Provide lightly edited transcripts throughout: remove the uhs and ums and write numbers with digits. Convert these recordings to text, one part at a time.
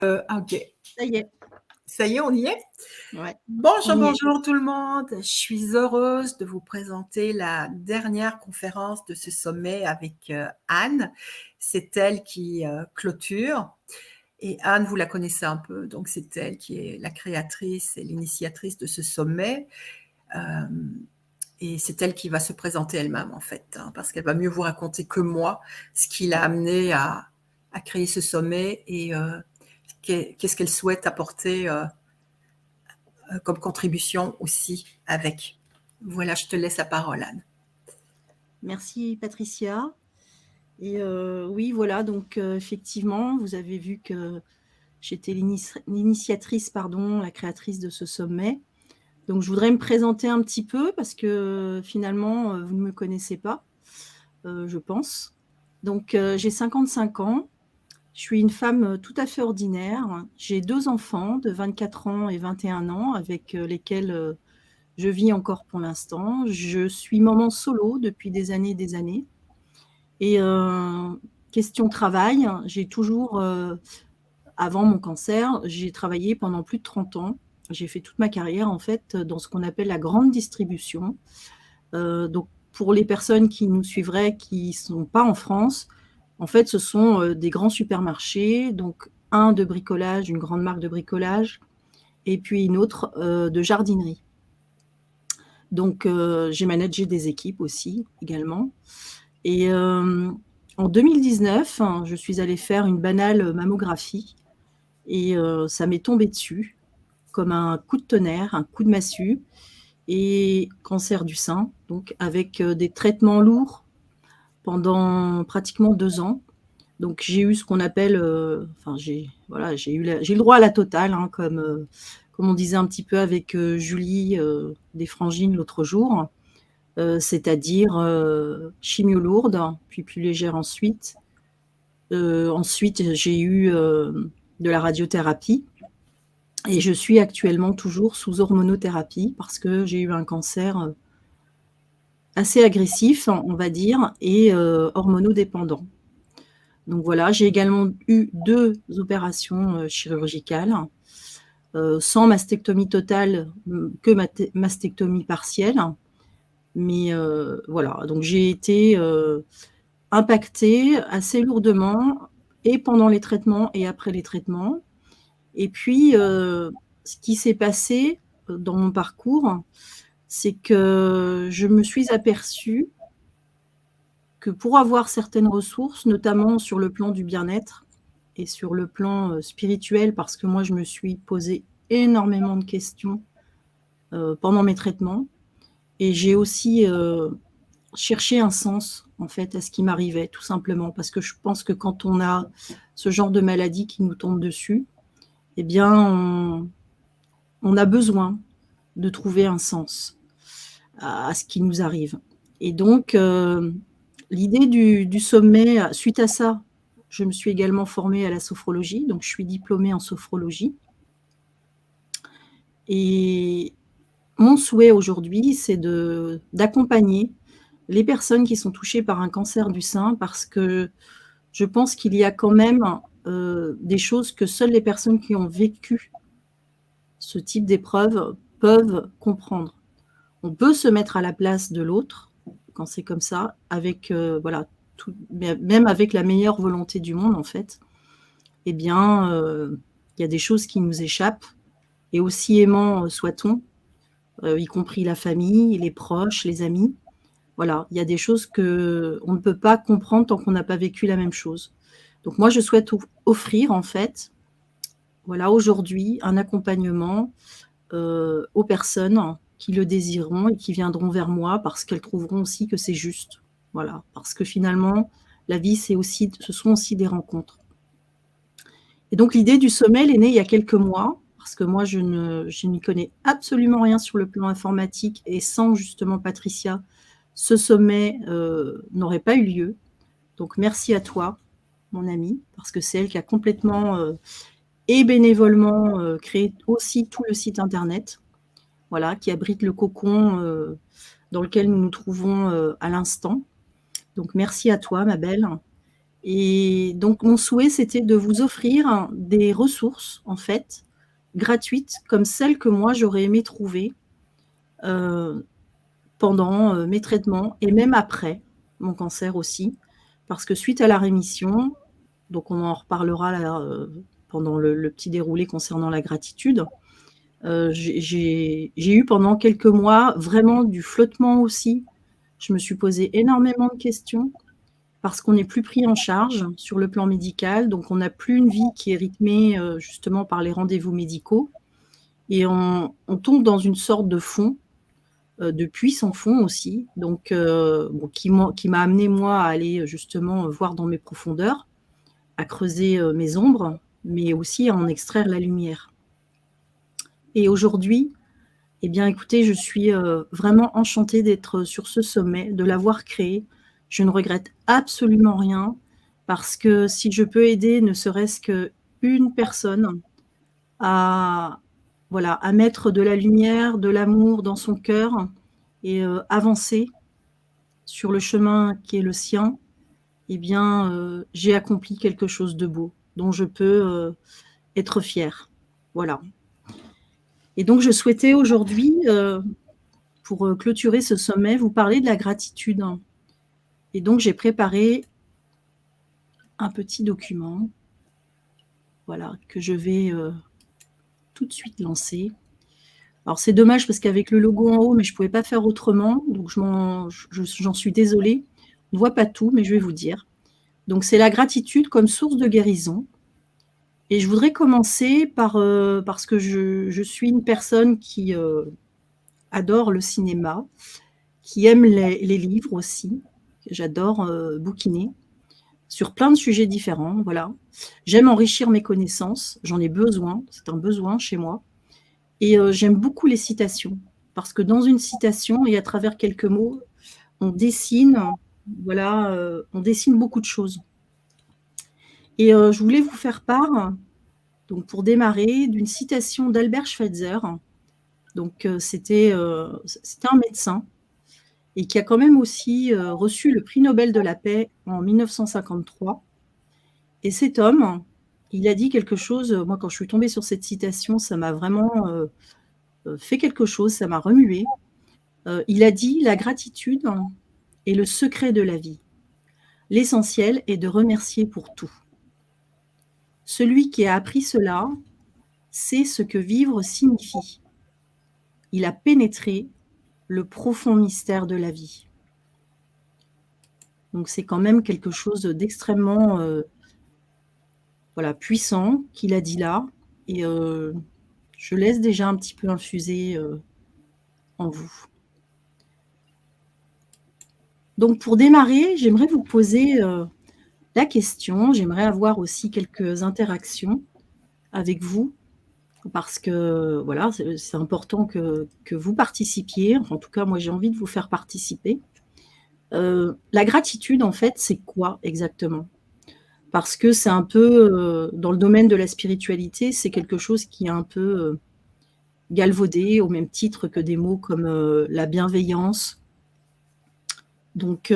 OK. Ça y est. Ça y est, on y est? Ouais, Bonjour, on y est. bonjour tout le monde. Je suis heureuse de vous présenter la dernière conférence de ce sommet avec Anne. C'est elle qui clôture. Et Anne, vous la connaissez un peu, donc c'est elle qui est la créatrice et l'initiatrice de ce sommet. Et c'est elle qui va se présenter elle-même, en fait, hein, parce qu'elle va mieux vous raconter que moi ce qui l'a amenée à créer ce sommet et qu'est-ce qu'elle souhaite apporter comme contribution aussi avec. Voilà, je te laisse la parole, Anne. Merci Patricia. Et oui, voilà, donc effectivement, vous avez vu que j'étais l'initiatrice, la créatrice de ce sommet. Donc je voudrais me présenter un petit peu parce que finalement, vous ne me connaissez pas, je pense. Donc j'ai 55 ans. Je suis une femme tout à fait ordinaire. J'ai 2 enfants de 24 ans et 21 ans avec lesquels je vis encore pour l'instant. Je suis maman solo depuis des années et des années. Et question travail, j'ai toujours, avant mon cancer, j'ai travaillé pendant plus de 30 ans. J'ai fait toute ma carrière, en fait, dans ce qu'on appelle la grande distribution. Donc pour les personnes qui nous suivraient, qui sont pas en France, en fait, ce sont, des grands supermarchés, donc un de bricolage, une grande marque de bricolage et puis une autre, de jardinerie. Donc j'ai managé des équipes aussi, également. Et en 2019, je suis allée faire une banale mammographie et ça m'est tombé dessus comme un coup de tonnerre, un coup de massue et cancer du sein, donc avec des traitements lourds pendant pratiquement 2 ans. Donc j'ai eu ce qu'on appelle, enfin j'ai le droit à la totale, hein, comme on disait un petit peu avec Julie des Frangines l'autre jour. C'est-à-dire chimio lourde, puis plus légère ensuite. Ensuite, j'ai eu de la radiothérapie et je suis actuellement toujours sous hormonothérapie parce que j'ai eu un cancer assez agressif, on va dire, et hormonodépendant. Donc voilà, j'ai également eu 2 opérations chirurgicales, sans mastectomie totale, que mastectomie partielle. Mais voilà, donc j'ai été impactée assez lourdement et pendant les traitements et après les traitements. Et puis, ce qui s'est passé dans mon parcours, c'est que je me suis aperçue que pour avoir certaines ressources, notamment sur le plan du bien-être et sur le plan spirituel, parce que moi, je me suis posé énormément de questions pendant mes traitements. Et j'ai aussi cherché un sens, en fait, à ce qui m'arrivait, tout simplement. Parce que je pense que quand on a ce genre de maladie qui nous tombe dessus, eh bien, on a besoin de trouver un sens à ce qui nous arrive. Et donc, l'idée du sommet, suite à ça, je me suis également formée à la sophrologie, donc je suis diplômée en sophrologie. Et mon souhait aujourd'hui, c'est d'accompagner les personnes qui sont touchées par un cancer du sein parce que je pense qu'il y a quand même des choses que seules les personnes qui ont vécu ce type d'épreuve peuvent comprendre. On peut se mettre à la place de l'autre quand c'est comme ça, avec voilà, même avec la meilleure volonté du monde, en fait. Eh bien, il y a des choses qui nous échappent et aussi aimants soit-on, y compris la famille, les proches, les amis. Voilà, il y a des choses qu'on ne peut pas comprendre tant qu'on n'a pas vécu la même chose. Donc moi, je souhaite offrir, en fait, voilà, aujourd'hui, un accompagnement aux personnes qui le désireront et qui viendront vers moi parce qu'elles trouveront aussi que c'est juste. Voilà, parce que finalement, la vie, ce sont aussi des rencontres. Et donc l'idée du sommet, elle est née il y a quelques mois, parce que moi, je n'y connais absolument rien sur le plan informatique et sans justement Patricia, ce sommet n'aurait pas eu lieu. Donc merci à toi, mon amie, parce que c'est elle qui a complètement et bénévolement créé aussi tout le site internet, voilà, qui abrite le cocon dans lequel nous nous trouvons à l'instant. Donc merci à toi, ma belle. Et donc mon souhait, c'était de vous offrir des ressources, en fait, gratuites, comme celles que moi j'aurais aimé trouver, pendant, mes traitements et même après mon cancer aussi. Parce que suite à la rémission, donc on en reparlera là, pendant le petit déroulé concernant la gratitude, j'ai eu pendant quelques mois vraiment du flottement aussi. Je me suis posé énormément de questions parce qu'on n'est plus pris en charge sur le plan médical, donc on n'a plus une vie qui est rythmée, justement par les rendez-vous médicaux et on tombe dans une sorte de fond, de puits sans fond aussi, donc bon, qui m'a amenée moi à aller justement voir dans mes profondeurs, à creuser, mes ombres, mais aussi à en extraire la lumière. Et aujourd'hui, eh bien écoutez, je suis, vraiment enchantée d'être sur ce sommet, de l'avoir créé. Je ne regrette absolument rien parce que si je peux aider ne serait-ce qu'une personne à voilà, à mettre de la lumière, de l'amour dans son cœur et avancer sur le chemin qui est le sien, eh bien, j'ai accompli quelque chose de beau, dont je peux, être fière. Voilà. Et donc je souhaitais aujourd'hui, pour, clôturer ce sommet, vous parler de la gratitude. Et donc j'ai préparé un petit document, voilà, que je vais, tout de suite lancer. Alors c'est dommage parce qu'avec le logo en haut, mais je pouvais pas faire autrement, donc j'en suis désolée. On ne voit pas tout, mais je vais vous dire. Donc c'est la gratitude comme source de guérison. Et je voudrais commencer par, parce que je suis une personne qui, adore le cinéma, qui aime les livres aussi. J'adore, bouquiner sur plein de sujets différents, voilà. J'aime enrichir mes connaissances, j'en ai besoin, c'est un besoin chez moi. Et j'aime beaucoup les citations, parce que dans une citation et à travers quelques mots, on dessine, voilà, on dessine beaucoup de choses. Et je voulais vous faire part, donc pour démarrer, d'une citation d'Albert Schweitzer. Donc c'était un médecin et qui a quand même aussi reçu le prix Nobel de la paix en 1953. Et cet homme, il a dit quelque chose, moi quand je suis tombée sur cette citation, ça m'a vraiment fait quelque chose, ça m'a remuée. Il a dit: «La gratitude est le secret de la vie. L'essentiel est de remercier pour tout. Celui qui a appris cela sait ce que vivre signifie. Il a pénétré le profond mystère de la vie.» Donc c'est quand même quelque chose d'extrêmement voilà, puissant qu'il a dit là. Et je laisse déjà un petit peu infuser en vous. Donc pour démarrer, j'aimerais vous poser la question, j'aimerais avoir aussi quelques interactions avec vous, parce que voilà, c'est important que vous participiez. Enfin, en tout cas, moi j'ai envie de vous faire participer. La gratitude, en fait, c'est quoi exactement? Parce que c'est un peu, dans le domaine de la spiritualité, c'est quelque chose qui est un peu, galvaudé au même titre que des mots comme, la bienveillance. Donc,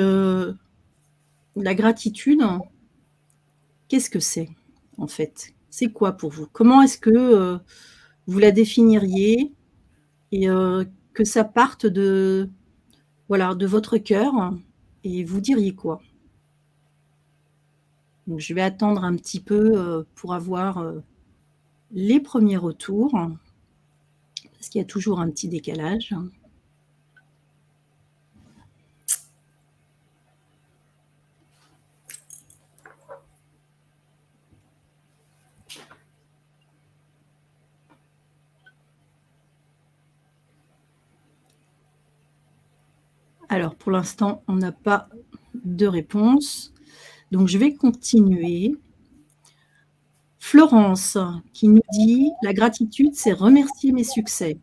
la gratitude, qu'est-ce que c'est, en fait? C'est quoi pour vous? Comment est-ce que, vous la définiriez et que ça parte de, voilà, de votre cœur et vous diriez quoi? Donc je vais attendre un petit peu, pour avoir, les premiers retours, parce qu'il y a toujours un petit décalage. Alors pour l'instant, on n'a pas de réponse, donc je vais continuer. Florence qui nous dit: «La gratitude, c'est remercier mes succès.»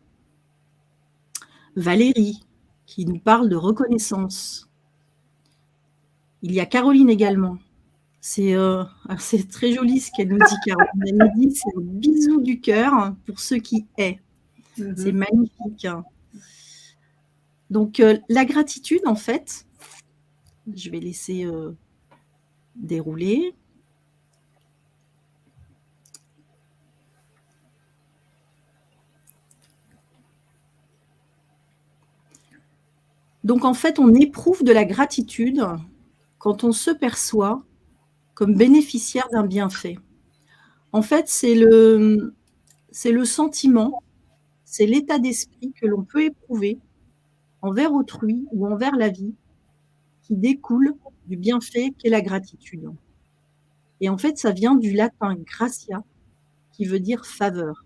Valérie qui nous parle de reconnaissance. Il y a Caroline également. Alors c'est très joli ce qu'elle nous dit, Caroline. Elle nous dit: «C'est un bisou du cœur pour ce qui est.» C'est magnifique. Donc la gratitude, en fait, je vais laisser, dérouler. Donc en fait, on éprouve de la gratitude quand on se perçoit comme bénéficiaire d'un bienfait. En fait, c'est le sentiment, c'est l'état d'esprit que l'on peut éprouver envers autrui ou envers la vie qui découle du bienfait qu'est la gratitude. Et en fait, ça vient du latin gratia, qui veut dire faveur.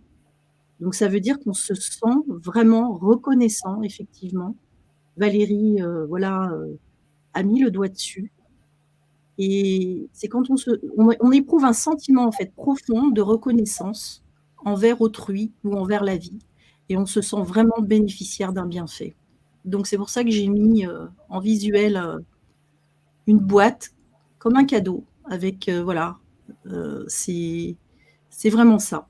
Donc ça veut dire qu'on se sent vraiment reconnaissant, effectivement. Valérie, a mis le doigt dessus. Et c'est quand on éprouve un sentiment en fait profond de reconnaissance envers autrui ou envers la vie, et on se sent vraiment bénéficiaire d'un bienfait. Donc c'est pour ça que j'ai mis en visuel une boîte comme un cadeau avec c'est vraiment ça.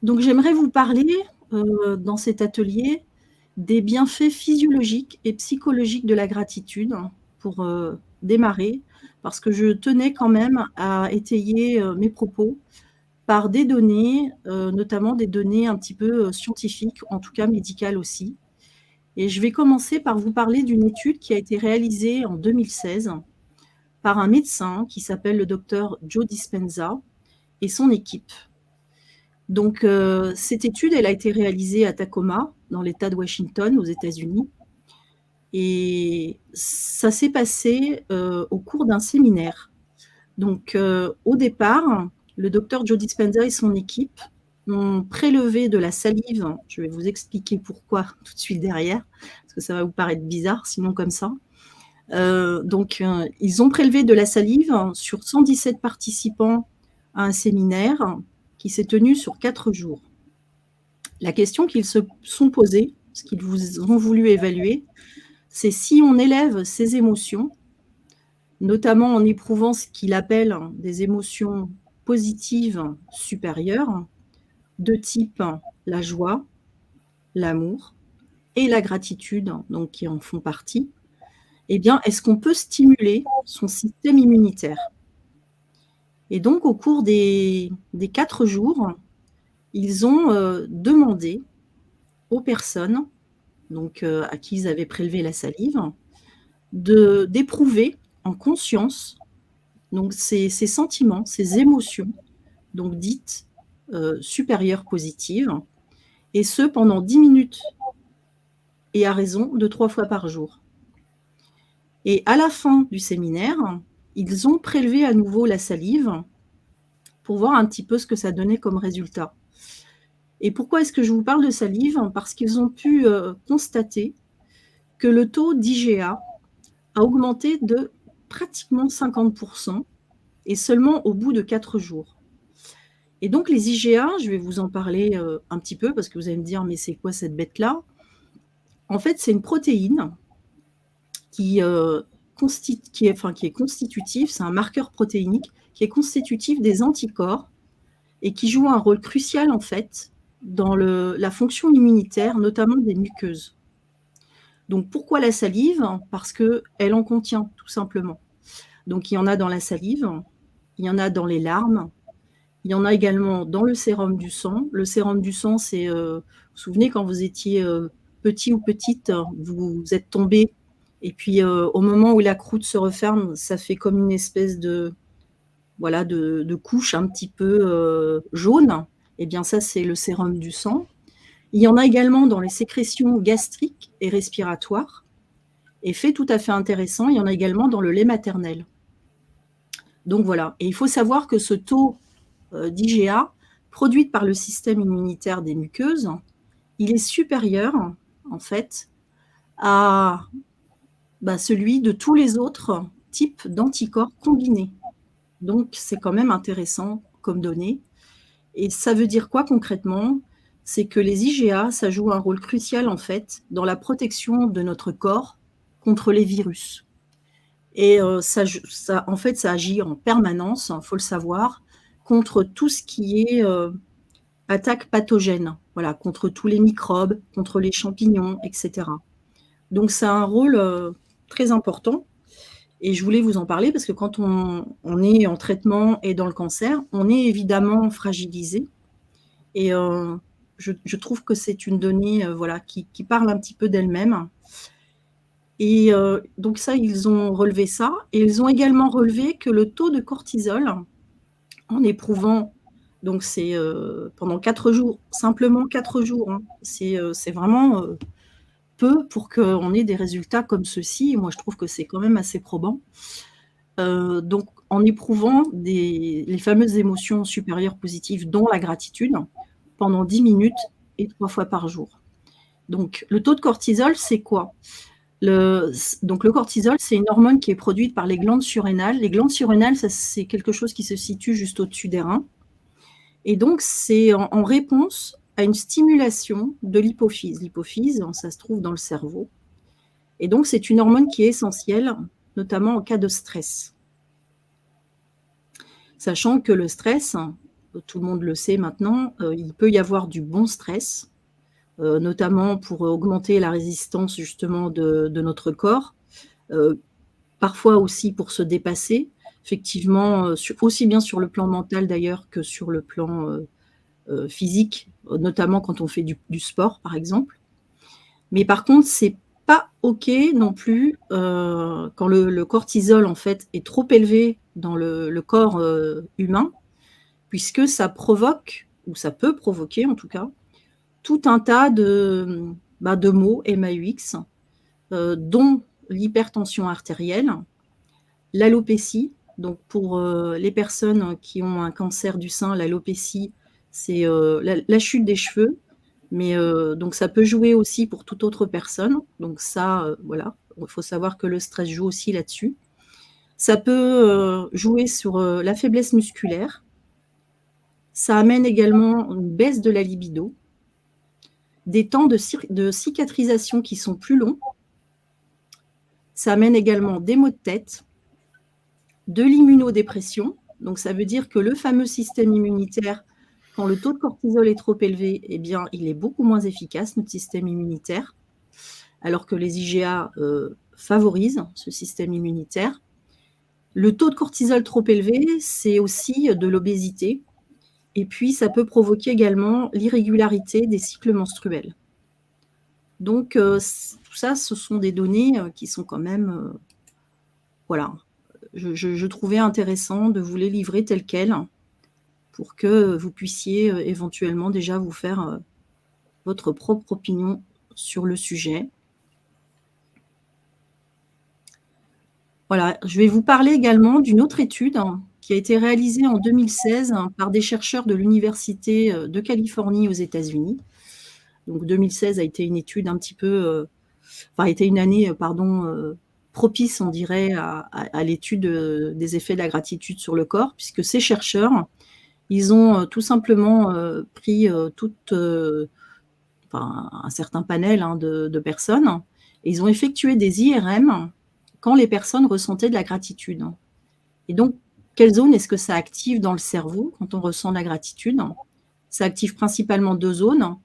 Donc j'aimerais vous parler dans cet atelier des bienfaits physiologiques et psychologiques de la gratitude pour démarrer, parce que je tenais quand même à étayer mes propos par des données, notamment des données un petit peu scientifiques, en tout cas médicales aussi. Et je vais commencer par vous parler d'une étude qui a été réalisée en 2016 par un médecin qui s'appelle le docteur Joe Dispenza et son équipe. Donc, cette étude, elle a été réalisée à Tacoma, dans l'État de Washington, aux États-Unis. Et ça s'est passé au cours d'un séminaire. Donc, au départ, le docteur Joe Dispenza et son équipe ont prélevé de la salive. Je vais vous expliquer pourquoi tout de suite derrière, parce que ça va vous paraître bizarre, sinon comme ça. Ils ont prélevé de la salive sur 117 participants à un séminaire qui s'est tenu sur 4 jours. La question qu'ils se sont posées, ce qu'ils ont voulu évaluer, c'est si on élève ces émotions, notamment en éprouvant ce qu'il appelle des émotions positives supérieures, de type la joie, l'amour et la gratitude, donc qui en font partie, eh bien, est-ce qu'on peut stimuler son système immunitaire? Et donc, au cours des 4 jours, ils ont demandé aux personnes donc, à qui ils avaient prélevé la salive d'éprouver en conscience donc, ces sentiments, ces émotions, donc dites supérieures positives, et ce pendant 10 minutes et à raison de 3 fois par jour. Et à la fin du séminaire, ils ont prélevé à nouveau la salive pour voir un petit peu ce que ça donnait comme résultat. Et pourquoi est-ce que je vous parle de salive? Parce qu'ils ont pu constater que le taux d'IgA a augmenté de pratiquement 50% et seulement au bout de 4 jours. Et donc les IgA, je vais vous en parler un petit peu parce que vous allez me dire mais c'est quoi cette bête-là? En fait, c'est une protéine qui est constitutif, c'est un marqueur protéinique qui est constitutif des anticorps et qui joue un rôle crucial en fait dans la fonction immunitaire, notamment des muqueuses. Donc pourquoi la salive? Parce qu'elle en contient tout simplement. Donc il y en a dans la salive, il y en a dans les larmes, il y en a également dans le sérum du sang. Le sérum du sang, c'est, vous vous souvenez quand vous étiez petit ou petite, vous êtes tombé et puis au moment où la croûte se referme, ça fait comme une espèce de couche un petit peu jaune. Eh bien ça, c'est le sérum du sang. Il y en a également dans les sécrétions gastriques et respiratoires. Et fait tout à fait intéressant, il y en a également dans le lait maternel. Donc voilà. Et il faut savoir que ce taux d'IgA produit par le système immunitaire des muqueuses, il est supérieur en fait à celui de tous les autres types d'anticorps combinés. Donc c'est quand même intéressant comme donnée. Et ça veut dire quoi concrètement? C'est que les IgA, ça joue un rôle crucial en fait dans la protection de notre corps contre les virus. Et ça agit en permanence, il faut le savoir, contre tout ce qui est attaque pathogène, voilà, contre tous les microbes, contre les champignons, etc. Donc ça a un rôle très important. Et je voulais vous en parler parce que quand on est en traitement et dans le cancer, on est évidemment fragilisé. Et je trouve que c'est une donnée voilà, qui parle un petit peu d'elle-même. Et donc ça, ils ont relevé ça. Et ils ont également relevé que le taux de cortisol, en éprouvant, donc c'est pendant 4 jours, simplement 4 jours, hein, c'est vraiment peu pour qu'on ait des résultats comme ceux-ci. Moi, je trouve que c'est quand même assez probant. Donc en éprouvant les fameuses émotions supérieures positives, dont la gratitude, pendant 10 minutes et 3 fois par jour. Donc le taux de cortisol, c'est quoi? Donc le cortisol, c'est une hormone qui est produite par les glandes surrénales. Les glandes surrénales, c'est quelque chose qui se situe juste au-dessus des reins. Et donc c'est en réponse à une stimulation de l'hypophyse. L'hypophyse, ça se trouve dans le cerveau. Et donc c'est une hormone qui est essentielle, notamment en cas de stress. Sachant que le stress, tout le monde le sait maintenant, il peut y avoir du bon stress, notamment pour augmenter la résistance justement de notre corps, parfois aussi pour se dépasser, effectivement, aussi bien sur le plan mental d'ailleurs que sur le plan physique, notamment quand on fait du sport par exemple. Mais par contre, c'est pas OK non plus quand le cortisol en fait est trop élevé dans le corps humain, puisque ça provoque, ou ça peut provoquer en tout cas, tout un tas de maux, MAUX, dont l'hypertension artérielle, l'alopécie. Donc pour les personnes qui ont un cancer du sein, l'alopécie, c'est la chute des cheveux. Mais donc ça peut jouer aussi pour toute autre personne. Donc ça, voilà, il faut savoir que le stress joue aussi là-dessus. Ça peut jouer sur la faiblesse musculaire. Ça amène également une baisse de la libido, des temps de cicatrisation qui sont plus longs. Ça amène également des maux de tête, de l'immunodépression. Donc ça veut dire que le fameux système immunitaire, quand le taux de cortisol est trop élevé, eh bien, il est beaucoup moins efficace, notre système immunitaire, alors que les IGA favorisent ce système immunitaire. Le taux de cortisol trop élevé, c'est aussi de l'obésité. Et puis, ça peut provoquer également l'irrégularité des cycles menstruels. Donc, tout ça, ce sont des données qui sont quand même... voilà. Je trouvais intéressant de vous les livrer telles quelles pour que vous puissiez éventuellement déjà vous faire votre propre opinion sur le sujet. Voilà, je vais vous parler également d'une autre étude qui a été réalisée en 2016 par des chercheurs de l'Université de Californie aux États-Unis. Donc 2016 a été une étude un petit peu, a été une année, propice, on dirait, à l'étude des effets de la gratitude sur le corps, puisque ces chercheurs, ils ont tout simplement pris un certain panel de personnes, et ils ont effectué des IRM quand les personnes ressentaient de la gratitude. Et donc, quelle zone est-ce que ça active dans le cerveau quand on ressent de la gratitude? Ça active principalement 2 zones,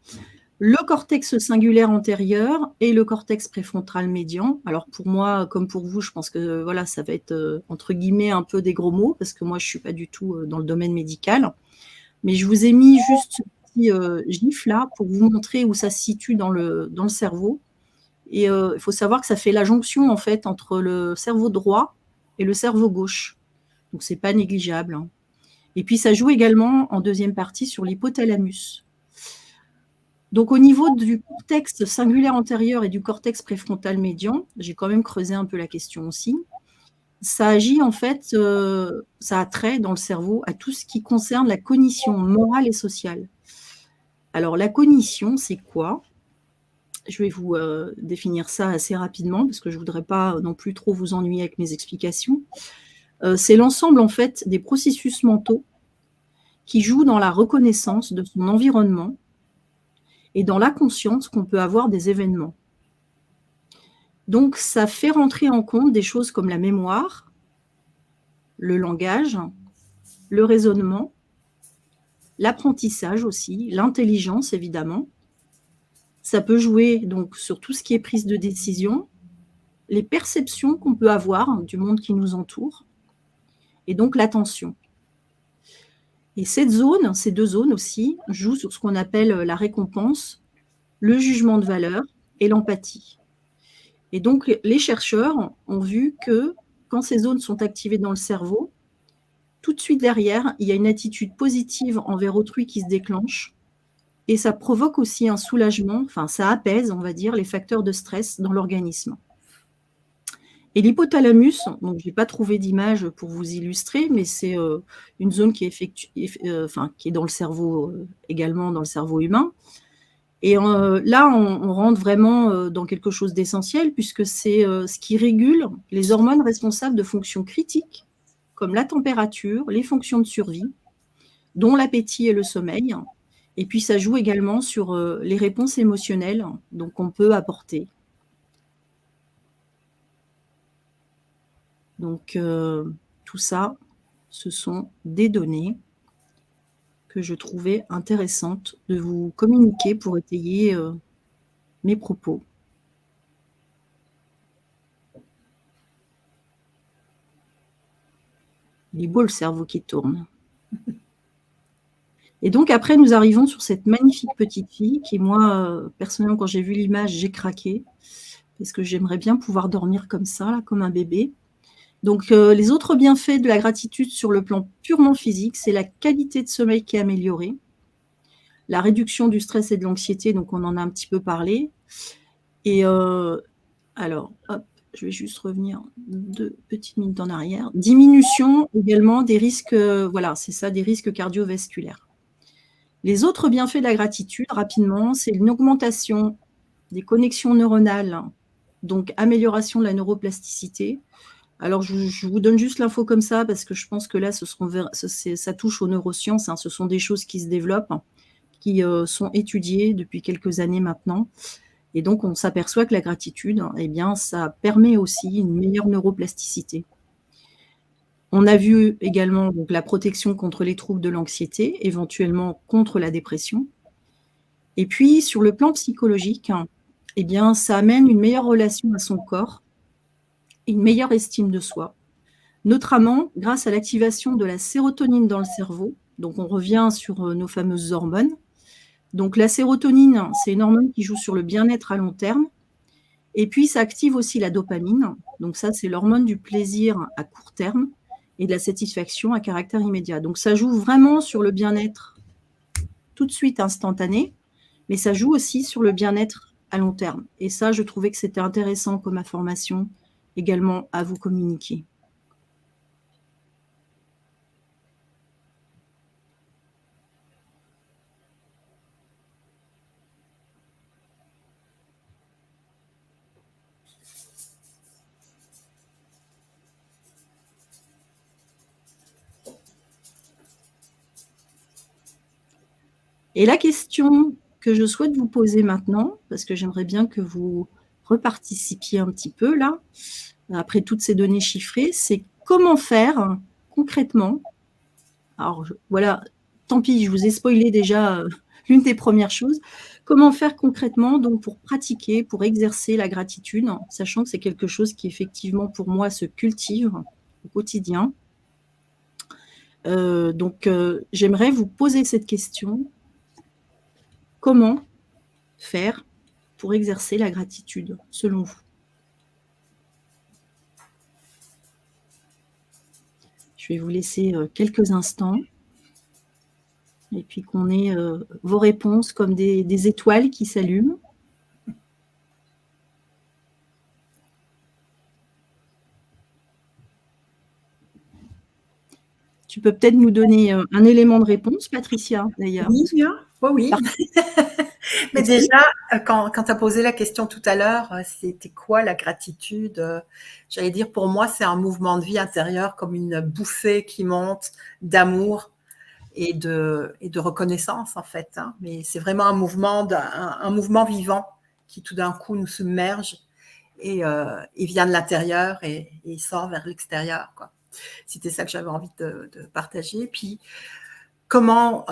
le cortex singulaire antérieur et le cortex préfrontal médian. Alors pour moi, comme pour vous, je pense que voilà, ça va être entre guillemets un peu des gros mots, parce que moi je ne suis pas du tout dans le domaine médical. Mais je vous ai mis juste ce petit gif là pour vous montrer où ça se situe dans le cerveau. Et il faut savoir que ça fait la jonction en fait entre le cerveau droit et le cerveau gauche. Donc c'est pas négligeable. Hein. Et puis ça joue également en deuxième partie sur l'hypothalamus. Donc au niveau du cortex singulaire antérieur et du cortex préfrontal médian, j'ai quand même creusé un peu la question aussi. Ça agit en fait, ça a trait dans le cerveau à tout ce qui concerne la cognition morale et sociale. Alors la cognition, c'est quoi? Je vais vous définir ça assez rapidement parce que je ne voudrais pas non plus trop vous ennuyer avec mes explications. C'est l'ensemble en fait des processus mentaux qui jouent dans la reconnaissance de son environnement et dans la conscience qu'on peut avoir des événements. Donc ça fait rentrer en compte des choses comme la mémoire, le langage, le raisonnement, l'apprentissage aussi, l'intelligence évidemment. Ça peut jouer donc sur tout ce qui est prise de décision, les perceptions qu'on peut avoir du monde qui nous entoure et donc l'attention. Et ces 2 zones aussi, jouent sur ce qu'on appelle la récompense, le jugement de valeur et l'empathie. Et donc les chercheurs ont vu que quand ces zones sont activées dans le cerveau, tout de suite derrière, il y a une attitude positive envers autrui qui se déclenche et ça provoque aussi un soulagement, enfin ça apaise, on va dire, les facteurs de stress dans l'organisme. Et l'hypothalamus, donc j'ai pas trouvé d'image pour vous illustrer, mais c'est, une zone qui qui est dans le cerveau, également dans le cerveau humain. Et là, on rentre vraiment, dans quelque chose d'essentiel puisque c'est, ce qui régule les hormones responsables de fonctions critiques, comme la température, les fonctions de survie, dont l'appétit et le sommeil. Et puis ça joue également sur, les réponses émotionnelles, donc on peut apporter. Donc tout ça, ce sont des données que je trouvais intéressantes de vous communiquer pour étayer, mes propos. Il est beau le cerveau qui tourne. Et donc après, nous arrivons sur cette magnifique petite fille qui, moi, personnellement, quand j'ai vu l'image, j'ai craqué parce que j'aimerais bien pouvoir dormir comme ça, là, comme un bébé. Donc les autres bienfaits de la gratitude sur le plan purement physique, c'est la qualité de sommeil qui est améliorée, la réduction du stress et de l'anxiété, donc on en a un petit peu parlé. Et alors, hop, je vais juste revenir 2 petites minutes en arrière. Diminution également des risques, voilà, c'est ça, des risques cardiovasculaires. Les autres bienfaits de la gratitude, rapidement, c'est une augmentation des connexions neuronales, donc amélioration de la neuroplasticité. Alors je vous donne juste l'info comme ça parce que je pense que là, ça touche aux neurosciences, hein. Ce sont des choses qui se développent, qui, sont étudiées depuis quelques années maintenant. Et donc on s'aperçoit que la gratitude, eh bien, ça permet aussi une meilleure neuroplasticité. On a vu également donc la protection contre les troubles de l'anxiété, éventuellement contre la dépression. Et puis sur le plan psychologique, eh bien, ça amène une meilleure relation à son corps, une meilleure estime de soi, notamment grâce à l'activation de la sérotonine dans le cerveau. Donc on revient sur, nos fameuses hormones. Donc la sérotonine, c'est une hormone qui joue sur le bien-être à long terme et puis ça active aussi la dopamine. Donc ça, c'est l'hormone du plaisir à court terme et de la satisfaction à caractère immédiat. Donc ça joue vraiment sur le bien-être tout de suite instantané, mais ça joue aussi sur le bien-être à long terme. Et ça, je trouvais que c'était intéressant comme information également à vous communiquer. Et la question que je souhaite vous poser maintenant, parce que j'aimerais bien que vous reparticipiez un petit peu là, après toutes ces données chiffrées, c'est comment faire concrètement. Alors voilà, tant pis, je vous ai spoilé déjà l'une des premières choses. Comment faire concrètement donc pour pratiquer, pour exercer la gratitude, sachant que c'est quelque chose qui effectivement pour moi se cultive au quotidien. Donc j'aimerais vous poser cette question. Comment faire pour exercer la gratitude, selon vous? Je vais vous laisser, quelques instants et puis qu'on ait, vos réponses comme des étoiles qui s'allument. Tu peux peut-être nous donner, un élément de réponse, Patricia, d'ailleurs? Oui, bien. Oui. Mais Merci. déjà, quand tu as posé la question tout à l'heure, c'était quoi la gratitude? J'allais dire, pour moi, c'est un mouvement de vie intérieur, comme une bouffée qui monte d'amour et de reconnaissance, en fait, hein. Mais c'est vraiment un mouvement vivant qui, tout d'un coup, nous submerge et vient de l'intérieur et sort vers l'extérieur, quoi. C'était ça que j'avais envie de partager. Puis, comment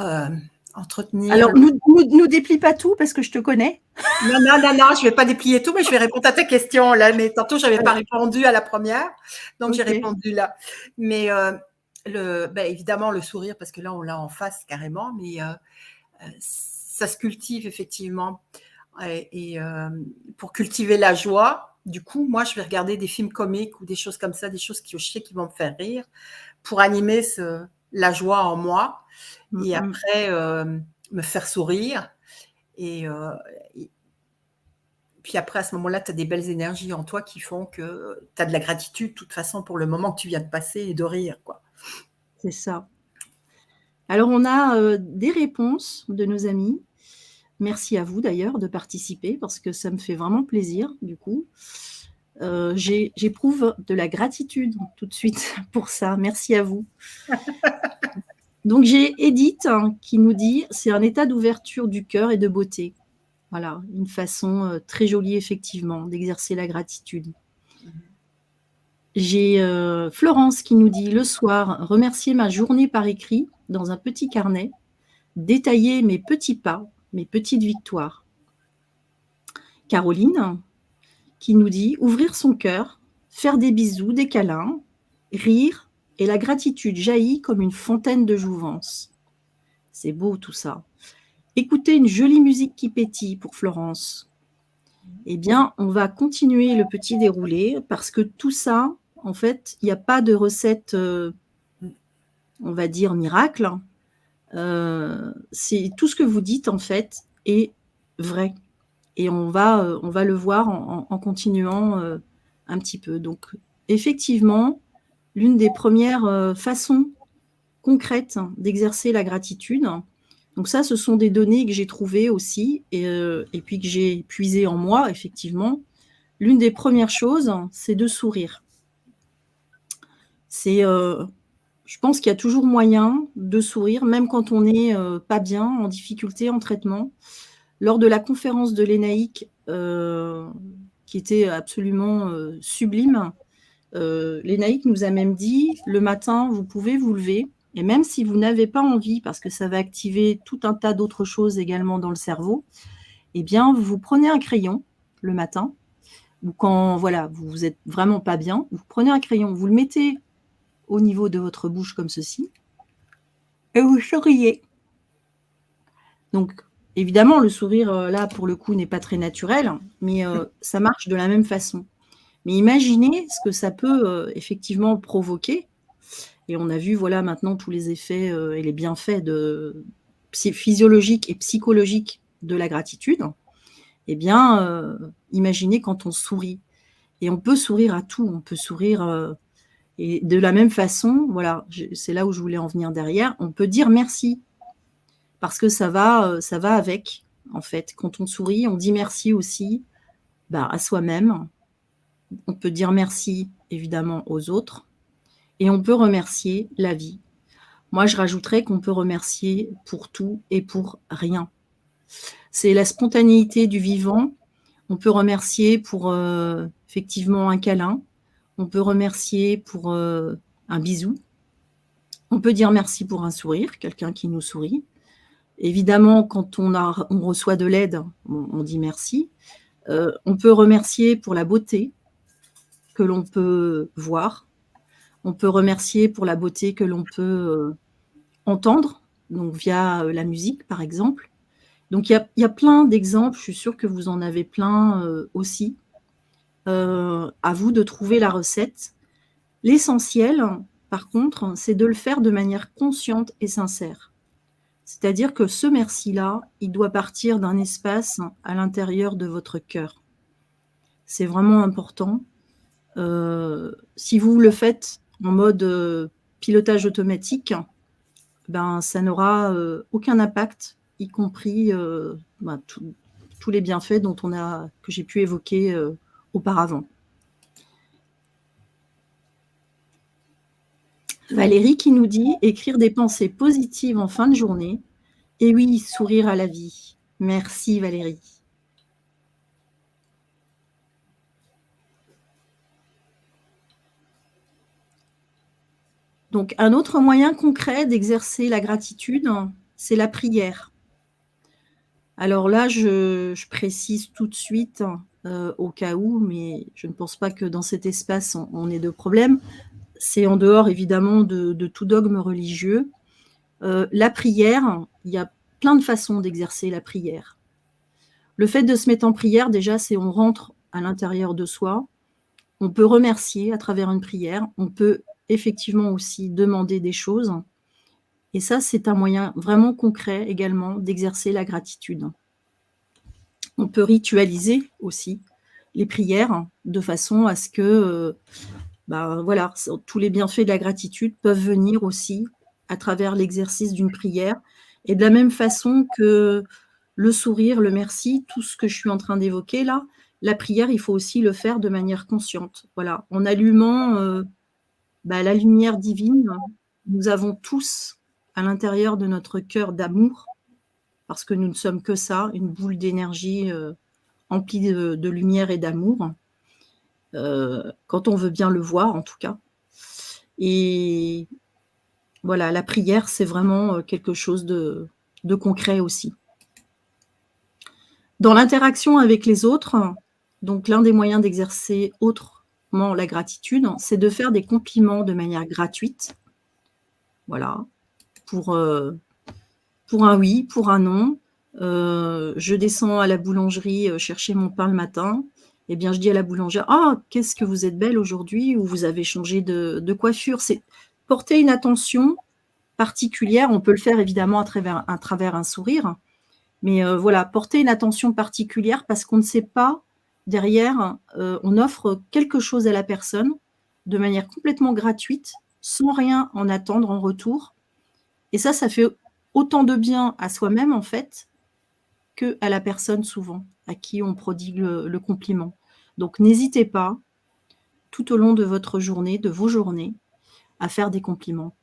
entretenir Alors, nous déplie pas tout parce que je te connais. Non, je vais pas déplier tout, mais je vais répondre à ta question là. Mais tantôt, j'avais pas répondu à la première, donc j'ai répondu là. Mais évidemment, le sourire, parce que là, on l'a en face carrément, mais ça se cultive effectivement. Et pour cultiver la joie, du coup, moi, je vais regarder des films comiques ou des choses comme ça, des choses que je sais qui vont me faire rire, pour animer la joie en moi, et après me faire sourire. Et puis après, à ce moment-là, tu as des belles énergies en toi qui font que tu as de la gratitude, de toute façon, pour le moment que tu viens de passer et de rire, quoi. C'est ça. Alors, on a des réponses de nos amis. Merci à vous d'ailleurs de participer parce que ça me fait vraiment plaisir, du coup. J'éprouve de la gratitude tout de suite pour ça. Merci à vous. Donc, j'ai Edith qui nous dit « C'est un état d'ouverture du cœur et de beauté ». Voilà, une façon très jolie, effectivement, d'exercer la gratitude. J'ai Florence qui nous dit « Le soir, remercier ma journée par écrit dans un petit carnet, détailler mes petits pas, mes petites victoires. » Caroline qui nous dit « Ouvrir son cœur, faire des bisous, des câlins, rire, et la gratitude jaillit comme une fontaine de jouvence. » C'est beau tout ça. Écouter une jolie musique qui pétille pour Florence. Eh bien, on va continuer le petit déroulé parce que tout ça, en fait, il n'y a pas de recette, on va dire, miracle. C'est tout ce que vous dites, en fait, est vrai. Et on va le voir en continuant un petit peu. Donc, effectivement, l'une des premières façons concrètes d'exercer la gratitude, donc ça, ce sont des données que j'ai trouvées aussi et puis que j'ai puisées en moi, effectivement. L'une des premières choses, c'est de sourire. Je pense qu'il y a toujours moyen de sourire, même quand on n'est pas bien, en difficulté, en traitement. Lors de la conférence de l'ENAIC, qui était absolument sublime, l'ENAIC nous a même dit, le matin, vous pouvez vous lever, et même si vous n'avez pas envie, parce que ça va activer tout un tas d'autres choses également dans le cerveau, eh bien, vous prenez un crayon le matin, ou quand voilà, vous n'êtes vraiment pas bien, vous prenez un crayon, vous le mettez au niveau de votre bouche comme ceci, et vous souriez. Donc, évidemment, le sourire, là, pour le coup, n'est pas très naturel, mais ça marche de la même façon. Mais imaginez ce que ça peut effectivement provoquer. Et on a vu, voilà, maintenant, tous les effets et les bienfaits physiologiques et psychologiques de la gratitude. Eh bien, imaginez quand on sourit. Et on peut sourire à tout. On peut sourire... et de la même façon, voilà, c'est là où je voulais en venir derrière, on peut dire merci. Parce que ça va avec, en fait. Quand on sourit, on dit merci aussi à soi-même. On peut dire merci, évidemment, aux autres. Et on peut remercier la vie. Moi, je rajouterais qu'on peut remercier pour tout et pour rien. C'est la spontanéité du vivant. On peut remercier pour, effectivement, un câlin. On peut remercier pour un bisou. On peut dire merci pour un sourire, quelqu'un qui nous sourit. Évidemment, quand on reçoit de l'aide, on dit merci. On peut remercier pour la beauté que l'on peut voir. On peut remercier pour la beauté que l'on peut entendre, donc via la musique, par exemple. Donc, il y a plein d'exemples. Je suis sûre que vous en avez plein aussi. À vous de trouver la recette. L'essentiel, par contre, c'est de le faire de manière consciente et sincère. C'est-à-dire que ce merci-là, il doit partir d'un espace à l'intérieur de votre cœur. C'est vraiment important. Si vous le faites en mode pilotage automatique, ça n'aura aucun impact, y compris tous les bienfaits que j'ai pu évoquer auparavant. Valérie qui nous dit « Écrire des pensées positives en fin de journée. Et oui, sourire à la vie. » Merci Valérie. Donc un autre moyen concret d'exercer la gratitude, c'est la prière. Alors là, je précise tout de suite, au cas où, mais je ne pense pas que dans cet espace on ait de problème. C'est en dehors évidemment de tout dogme religieux. La prière, il y a plein de façons d'exercer la prière. Le fait de se mettre en prière, déjà, c'est on rentre à l'intérieur de soi. On peut remercier à travers une prière. On peut effectivement aussi demander des choses. Et ça, c'est un moyen vraiment concret également d'exercer la gratitude. On peut ritualiser aussi les prières de façon à ce que, voilà, tous les bienfaits de la gratitude peuvent venir aussi à travers l'exercice d'une prière. Et de la même façon que le sourire, le merci, tout ce que je suis en train d'évoquer là, la prière, il faut aussi le faire de manière consciente. Voilà, en allumant la lumière divine, nous avons tous à l'intérieur de notre cœur d'amour, parce que nous ne sommes que ça, une boule d'énergie emplie de lumière et d'amour, quand on veut bien le voir en tout cas. Et voilà, la prière, c'est vraiment quelque chose de concret aussi. Dans l'interaction avec les autres, donc l'un des moyens d'exercer autrement la gratitude, c'est de faire des compliments de manière gratuite. Voilà, pour un oui, pour un non. Je descends à la boulangerie chercher mon pain le matin. Eh bien, je dis à la boulangère: «Ah, qu'est-ce que vous êtes belle aujourd'hui» ou «Vous avez changé de coiffure». C'est porter une attention particulière. On peut le faire évidemment à travers un sourire, mais voilà, porter une attention particulière parce qu'on ne sait pas derrière, on offre quelque chose à la personne de manière complètement gratuite, sans rien en attendre en retour. Et ça fait autant de bien à soi-même en fait, qu'à la personne souvent, à qui on prodigue le compliment. Donc n'hésitez pas, tout au long de votre journée, de vos journées, à faire des compliments.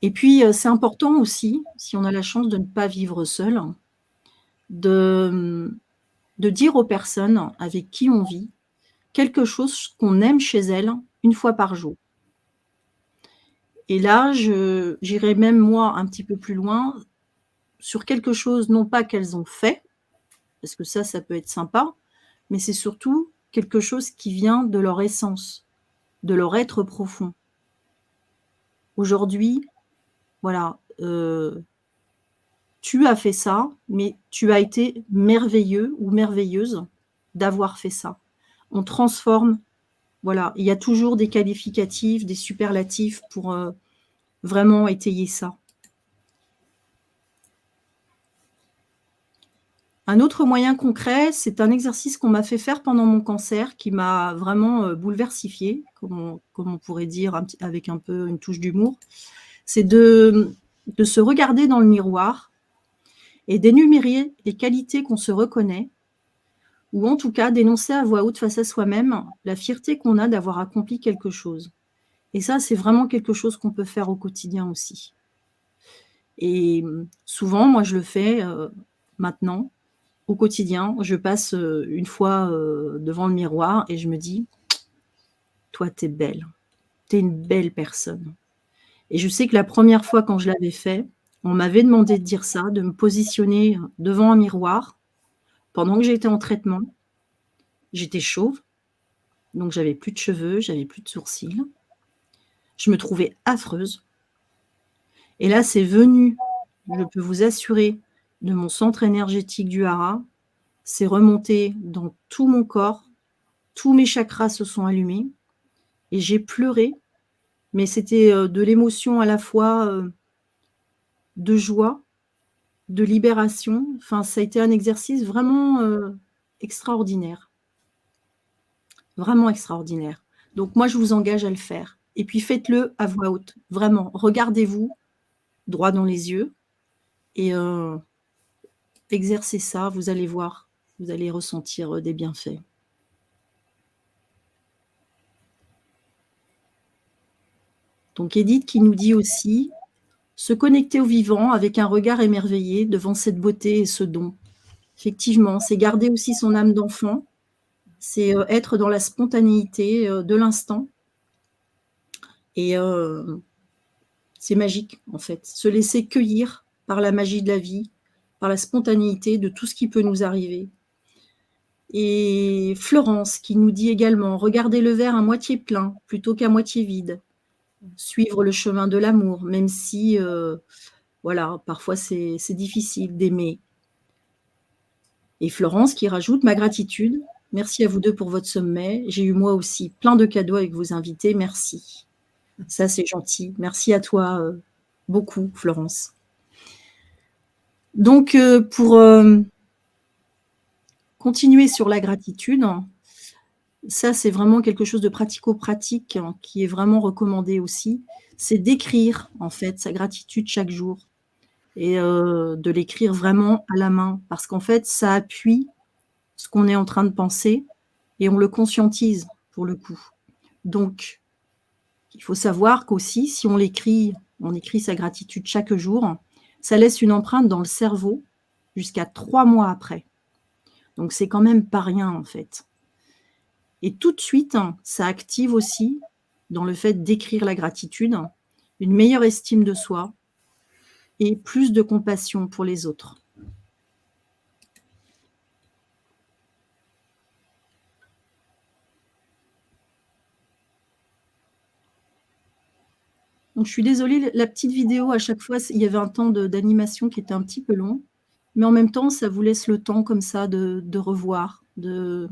Et puis, c'est important aussi, si on a la chance de ne pas vivre seul, de dire aux personnes avec qui on vit quelque chose qu'on aime chez elles, une fois par jour. Et là, j'irai même moi un petit peu plus loin, sur quelque chose non pas qu'elles ont fait, parce que ça peut être sympa, mais c'est surtout quelque chose qui vient de leur essence, de leur être profond. Aujourd'hui, voilà, tu as fait ça, mais tu as été merveilleux ou merveilleuse d'avoir fait ça. On transforme, voilà, il y a toujours des qualificatifs, des superlatifs pour, vraiment étayer ça. Un autre moyen concret, c'est un exercice qu'on m'a fait faire pendant mon cancer qui m'a vraiment, bouleversifiée, comme on pourrait dire avec un peu une touche d'humour. C'est de se regarder dans le miroir et d'énumérer les qualités qu'on se reconnaît, ou en tout cas d'énoncer à voix haute face à soi-même la fierté qu'on a d'avoir accompli quelque chose. Et ça, c'est vraiment quelque chose qu'on peut faire au quotidien aussi. Et souvent, moi je le fais, maintenant, au quotidien. Je passe, une fois, devant le miroir et je me dis: «Toi, tu es belle, tu es une belle personne». Et je sais que la première fois quand je l'avais fait, on m'avait demandé de dire ça, de me positionner devant un miroir pendant que j'étais en traitement. J'étais chauve, donc j'avais plus de cheveux, j'avais plus de sourcils. Je me trouvais affreuse. Et là, c'est venu, je peux vous assurer, de mon centre énergétique du hara. C'est remonté dans tout mon corps, tous mes chakras se sont allumés et j'ai pleuré, mais c'était, de l'émotion à la fois, de joie, de libération. Enfin, ça a été un exercice vraiment, extraordinaire. Vraiment extraordinaire. Donc moi, je vous engage à le faire et puis faites-le à voix haute. Vraiment, regardez-vous droit dans les yeux et exercez ça, vous allez voir, vous allez ressentir, des bienfaits. Donc Edith qui nous dit aussi: «Se connecter au vivant avec un regard émerveillé devant cette beauté et ce don». Effectivement, c'est garder aussi son âme d'enfant, c'est, être dans la spontanéité, de l'instant Et c'est magique, en fait. Se laisser cueillir par la magie de la vie, par la spontanéité de tout ce qui peut nous arriver. Et Florence qui nous dit également: «Regardez le verre à moitié plein plutôt qu'à moitié vide. Suivre le chemin de l'amour, même si, voilà, parfois c'est difficile d'aimer». Et Florence qui rajoute: «Ma gratitude. Merci à vous 2 pour votre sommet. J'ai eu moi aussi plein de cadeaux avec vos invités. Merci». Ça, c'est gentil. Merci à toi, beaucoup Florence. Donc, pour, continuer sur la gratitude, ça, c'est vraiment quelque chose de pratico-pratique, hein, qui est vraiment recommandé aussi. C'est d'écrire, en fait, sa gratitude chaque jour et de l'écrire vraiment à la main parce qu'en fait, ça appuie ce qu'on est en train de penser et on le conscientise, pour le coup. Donc, il faut savoir qu'aussi, si on écrit sa gratitude chaque jour, ça laisse une empreinte dans le cerveau jusqu'à 3 mois après. Donc c'est quand même pas rien, en fait. Et tout de suite, ça active aussi, dans le fait d'écrire la gratitude, une meilleure estime de soi et plus de compassion pour les autres. Donc je suis désolée, la petite vidéo à chaque fois, il y avait un temps d'animation qui était un petit peu long, mais en même temps, ça vous laisse le temps comme ça de revoir, de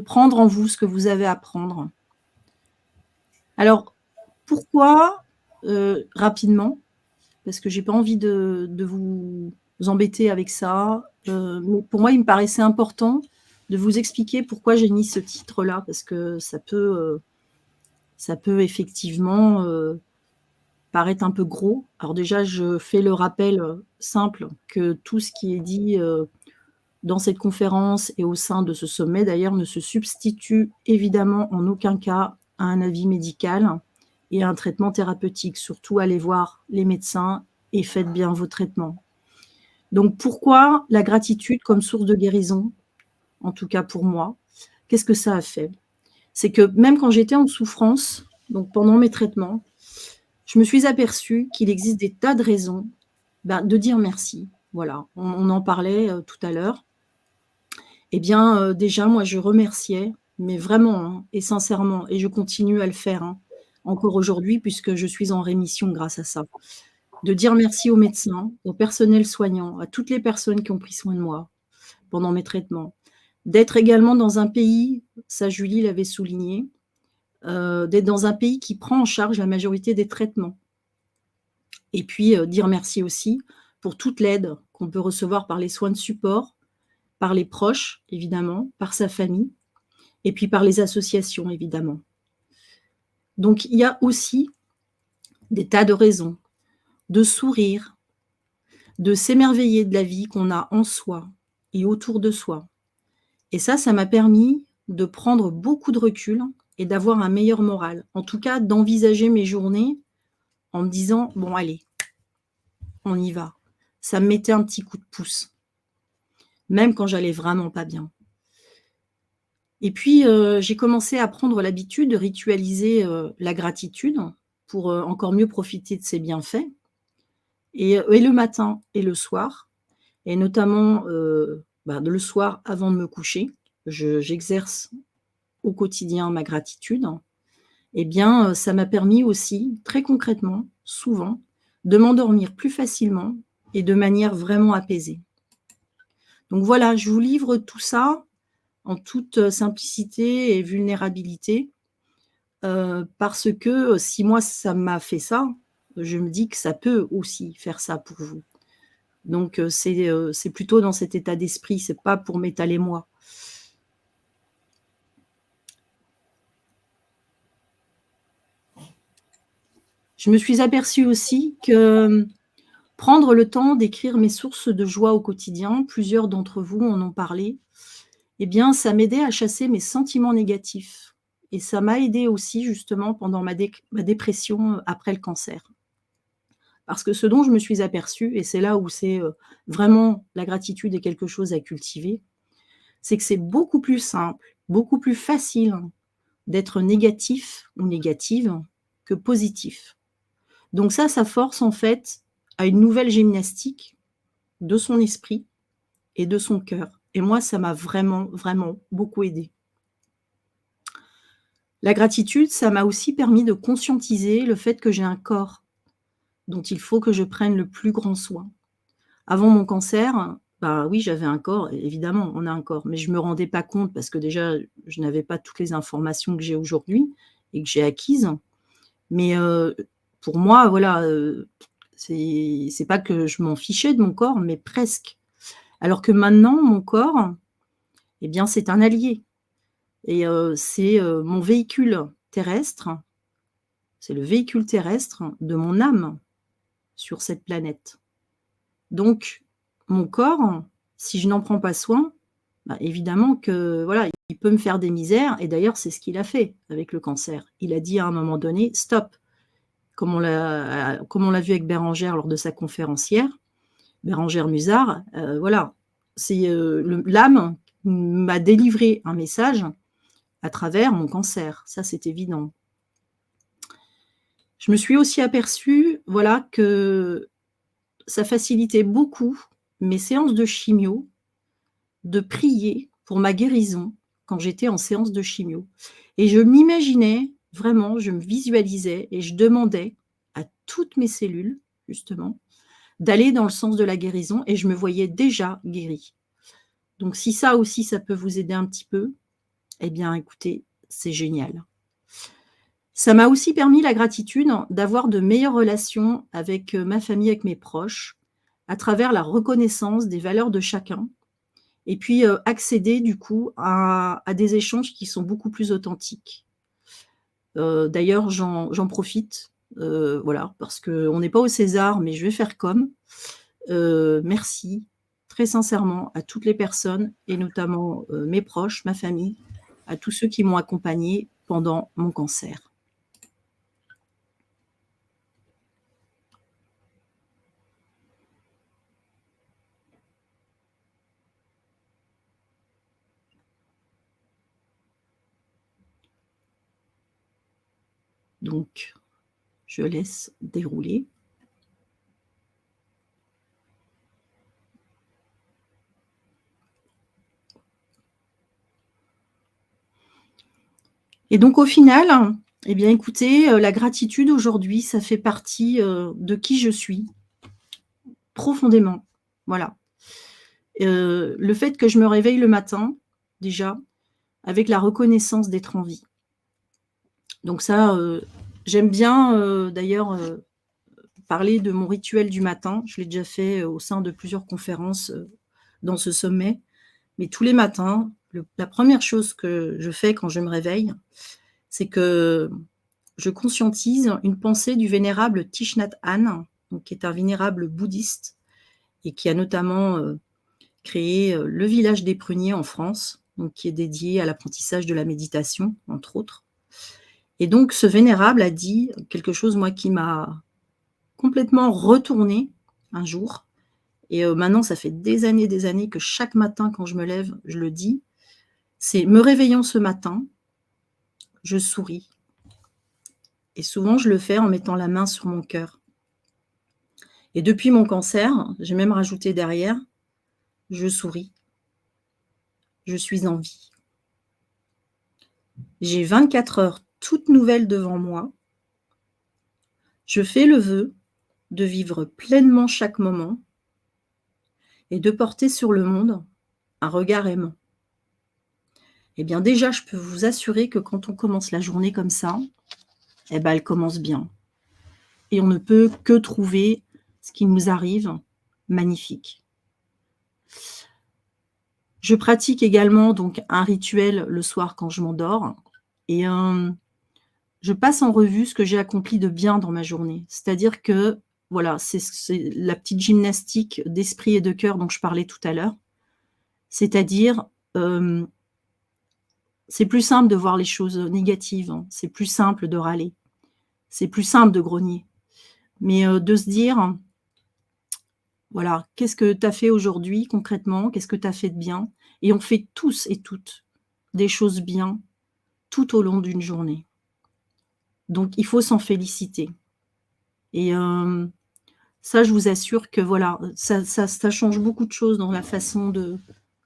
prendre en vous ce que vous avez à prendre. Alors, pourquoi, rapidement, parce que j'ai pas envie de vous embêter avec ça, mais pour moi, il me paraissait important de vous expliquer pourquoi j'ai mis ce titre-là, parce que ça peut effectivement, paraître un peu gros. Alors déjà, je fais le rappel, simple que tout ce qui est dit, dans cette conférence et au sein de ce sommet d'ailleurs ne se substitue évidemment en aucun cas à un avis médical et à un traitement thérapeutique. Surtout, allez voir les médecins et faites bien vos traitements. Donc pourquoi la gratitude comme source de guérison? En tout cas pour moi. Qu'est-ce que ça a fait? C'est que même quand j'étais en souffrance, donc pendant mes traitements, je me suis aperçue qu'il existe des tas de raisons, de dire merci. Voilà, on en parlait, tout à l'heure. Eh bien, déjà, moi, je remerciais, mais vraiment, hein, et sincèrement, et je continue à le faire, hein, encore aujourd'hui puisque je suis en rémission grâce à ça. De dire merci aux médecins, au personnel soignant, à toutes les personnes qui ont pris soin de moi pendant mes traitements. D'être également dans un pays, ça Julie l'avait souligné, d'être dans un pays qui prend en charge la majorité des traitements. Et puis, dire merci aussi pour toute l'aide qu'on peut recevoir par les soins de support, par les proches évidemment, par sa famille et puis par les associations évidemment. Donc il y a aussi des tas de raisons de sourire, de s'émerveiller de la vie qu'on a en soi et autour de soi. Et ça m'a permis de prendre beaucoup de recul et d'avoir un meilleur moral. En tout cas, d'envisager mes journées en me disant: «Bon allez, on y va». Ça me mettait un petit coup de pouce, même quand j'allais vraiment pas bien. Et puis, j'ai commencé à prendre l'habitude de ritualiser, la gratitude pour, encore mieux profiter de ses bienfaits et le matin et le soir et notamment, le soir avant de me coucher, j'exerce au quotidien ma gratitude. Eh bien, ça m'a permis aussi, très concrètement, souvent, de m'endormir plus facilement et de manière vraiment apaisée. Donc voilà, je vous livre tout ça en toute simplicité et vulnérabilité, parce que si moi ça m'a fait ça, je me dis que ça peut aussi faire ça pour vous. Donc c'est plutôt dans cet état d'esprit, c'est pas pour m'étaler moi. Je me suis aperçue aussi que prendre le temps d'écrire mes sources de joie au quotidien, plusieurs d'entre vous en ont parlé, eh bien ça m'aidait à chasser mes sentiments négatifs et ça m'a aidée aussi justement pendant ma dépression, après le cancer. Parce que ce dont je me suis aperçue et c'est là où c'est, vraiment la gratitude est quelque chose à cultiver, c'est que c'est beaucoup plus simple, beaucoup plus facile d'être négatif ou négative que positif. Donc ça force en fait à une nouvelle gymnastique de son esprit et de son cœur. Et moi, ça m'a vraiment, vraiment beaucoup aidée. La gratitude, ça m'a aussi permis de conscientiser le fait que j'ai un corps dont il faut que je prenne le plus grand soin. Avant mon cancer, bah oui, j'avais un corps, évidemment, on a un corps, mais je me rendais pas compte parce que déjà, je n'avais pas toutes les informations que j'ai aujourd'hui et que j'ai acquises. Mais, pour moi, voilà, c'est pas que je m'en fichais de mon corps, mais presque. Alors que maintenant, mon corps, eh bien, c'est un allié et c'est, mon véhicule terrestre, c'est le véhicule terrestre de mon âme sur cette planète. Donc mon corps, si je n'en prends pas soin, bah, évidemment que, voilà, il peut me faire des misères et d'ailleurs, c'est ce qu'il a fait avec le cancer. Il a dit à un moment donné: «Stop», comme on l'a vu avec Bérangère lors de sa conférencière, Bérangère Musard, voilà, c'est, l'âme m'a délivré un message à travers mon cancer, ça c'est évident. Je me suis aussi aperçue, voilà, que ça facilitait beaucoup mes séances de chimio, de prier pour ma guérison quand j'étais en séance de chimio et je m'imaginais vraiment, je me visualisais et je demandais à toutes mes cellules, justement, d'aller dans le sens de la guérison et je me voyais déjà guérie. Donc si ça aussi, ça peut vous aider un petit peu, eh bien écoutez, c'est génial. Ça m'a aussi permis, la gratitude, d'avoir de meilleures relations avec, ma famille, avec mes proches, à travers la reconnaissance des valeurs de chacun et puis, accéder du coup à des échanges qui sont beaucoup plus authentiques. D'ailleurs j'en profite, voilà, parce qu'on n'est pas au César, mais je vais faire comme. Merci très sincèrement à toutes les personnes et notamment, mes proches, ma famille, à tous ceux qui m'ont accompagnée pendant mon cancer. Donc je laisse dérouler. Et donc au final, eh bien écoutez, la gratitude aujourd'hui, ça fait partie, de qui je suis, profondément, voilà. Le fait que je me réveille le matin, déjà, avec la reconnaissance d'être en vie. Donc ça, j'aime bien, d'ailleurs, parler de mon rituel du matin. Je l'ai déjà fait, au sein de plusieurs conférences, dans ce sommet. Mais tous les matins, la première chose que je fais quand je me réveille, c'est que je conscientise une pensée du vénérable Thich Nhat Hanh, donc qui est un vénérable bouddhiste et qui a notamment, créé, le village des pruniers en France, donc qui est dédié à l'apprentissage de la méditation, entre autres. Et donc ce vénérable a dit quelque chose, moi, qui m'a complètement retournée un jour et maintenant ça fait des années que chaque matin quand je me lève, je le dis, c'est: «Me réveillant ce matin, je souris» et souvent je le fais en mettant la main sur mon cœur. Et depuis mon cancer, j'ai même rajouté derrière: «Je souris. Je suis en vie». J'ai 24 heures toutes nouvelles devant moi. Je fais le vœu de vivre pleinement chaque moment et de porter sur le monde un regard aimant. Eh bien déjà, je peux vous assurer que quand on commence la journée comme ça, eh ben, elle commence bien et on ne peut que trouver ce qui nous arrive magnifique. Je pratique également donc un rituel le soir quand je m'endors et je passe en revue ce que j'ai accompli de bien dans ma journée. C'est-à-dire que, voilà, c'est la petite gymnastique d'esprit et de cœur dont je parlais tout à l'heure. C'est-à-dire, c'est plus simple de voir les choses négatives, hein, c'est plus simple de râler, c'est plus simple de grogner. Mais, de se dire: «Voilà, qu'est-ce que tu as fait aujourd'hui concrètement? Qu'est-ce que tu as fait de bien?» Et on fait tous et toutes des choses bien tout au long d'une journée. Donc il faut s'en féliciter et ça, je vous assure que voilà, ça change beaucoup de choses dans la façon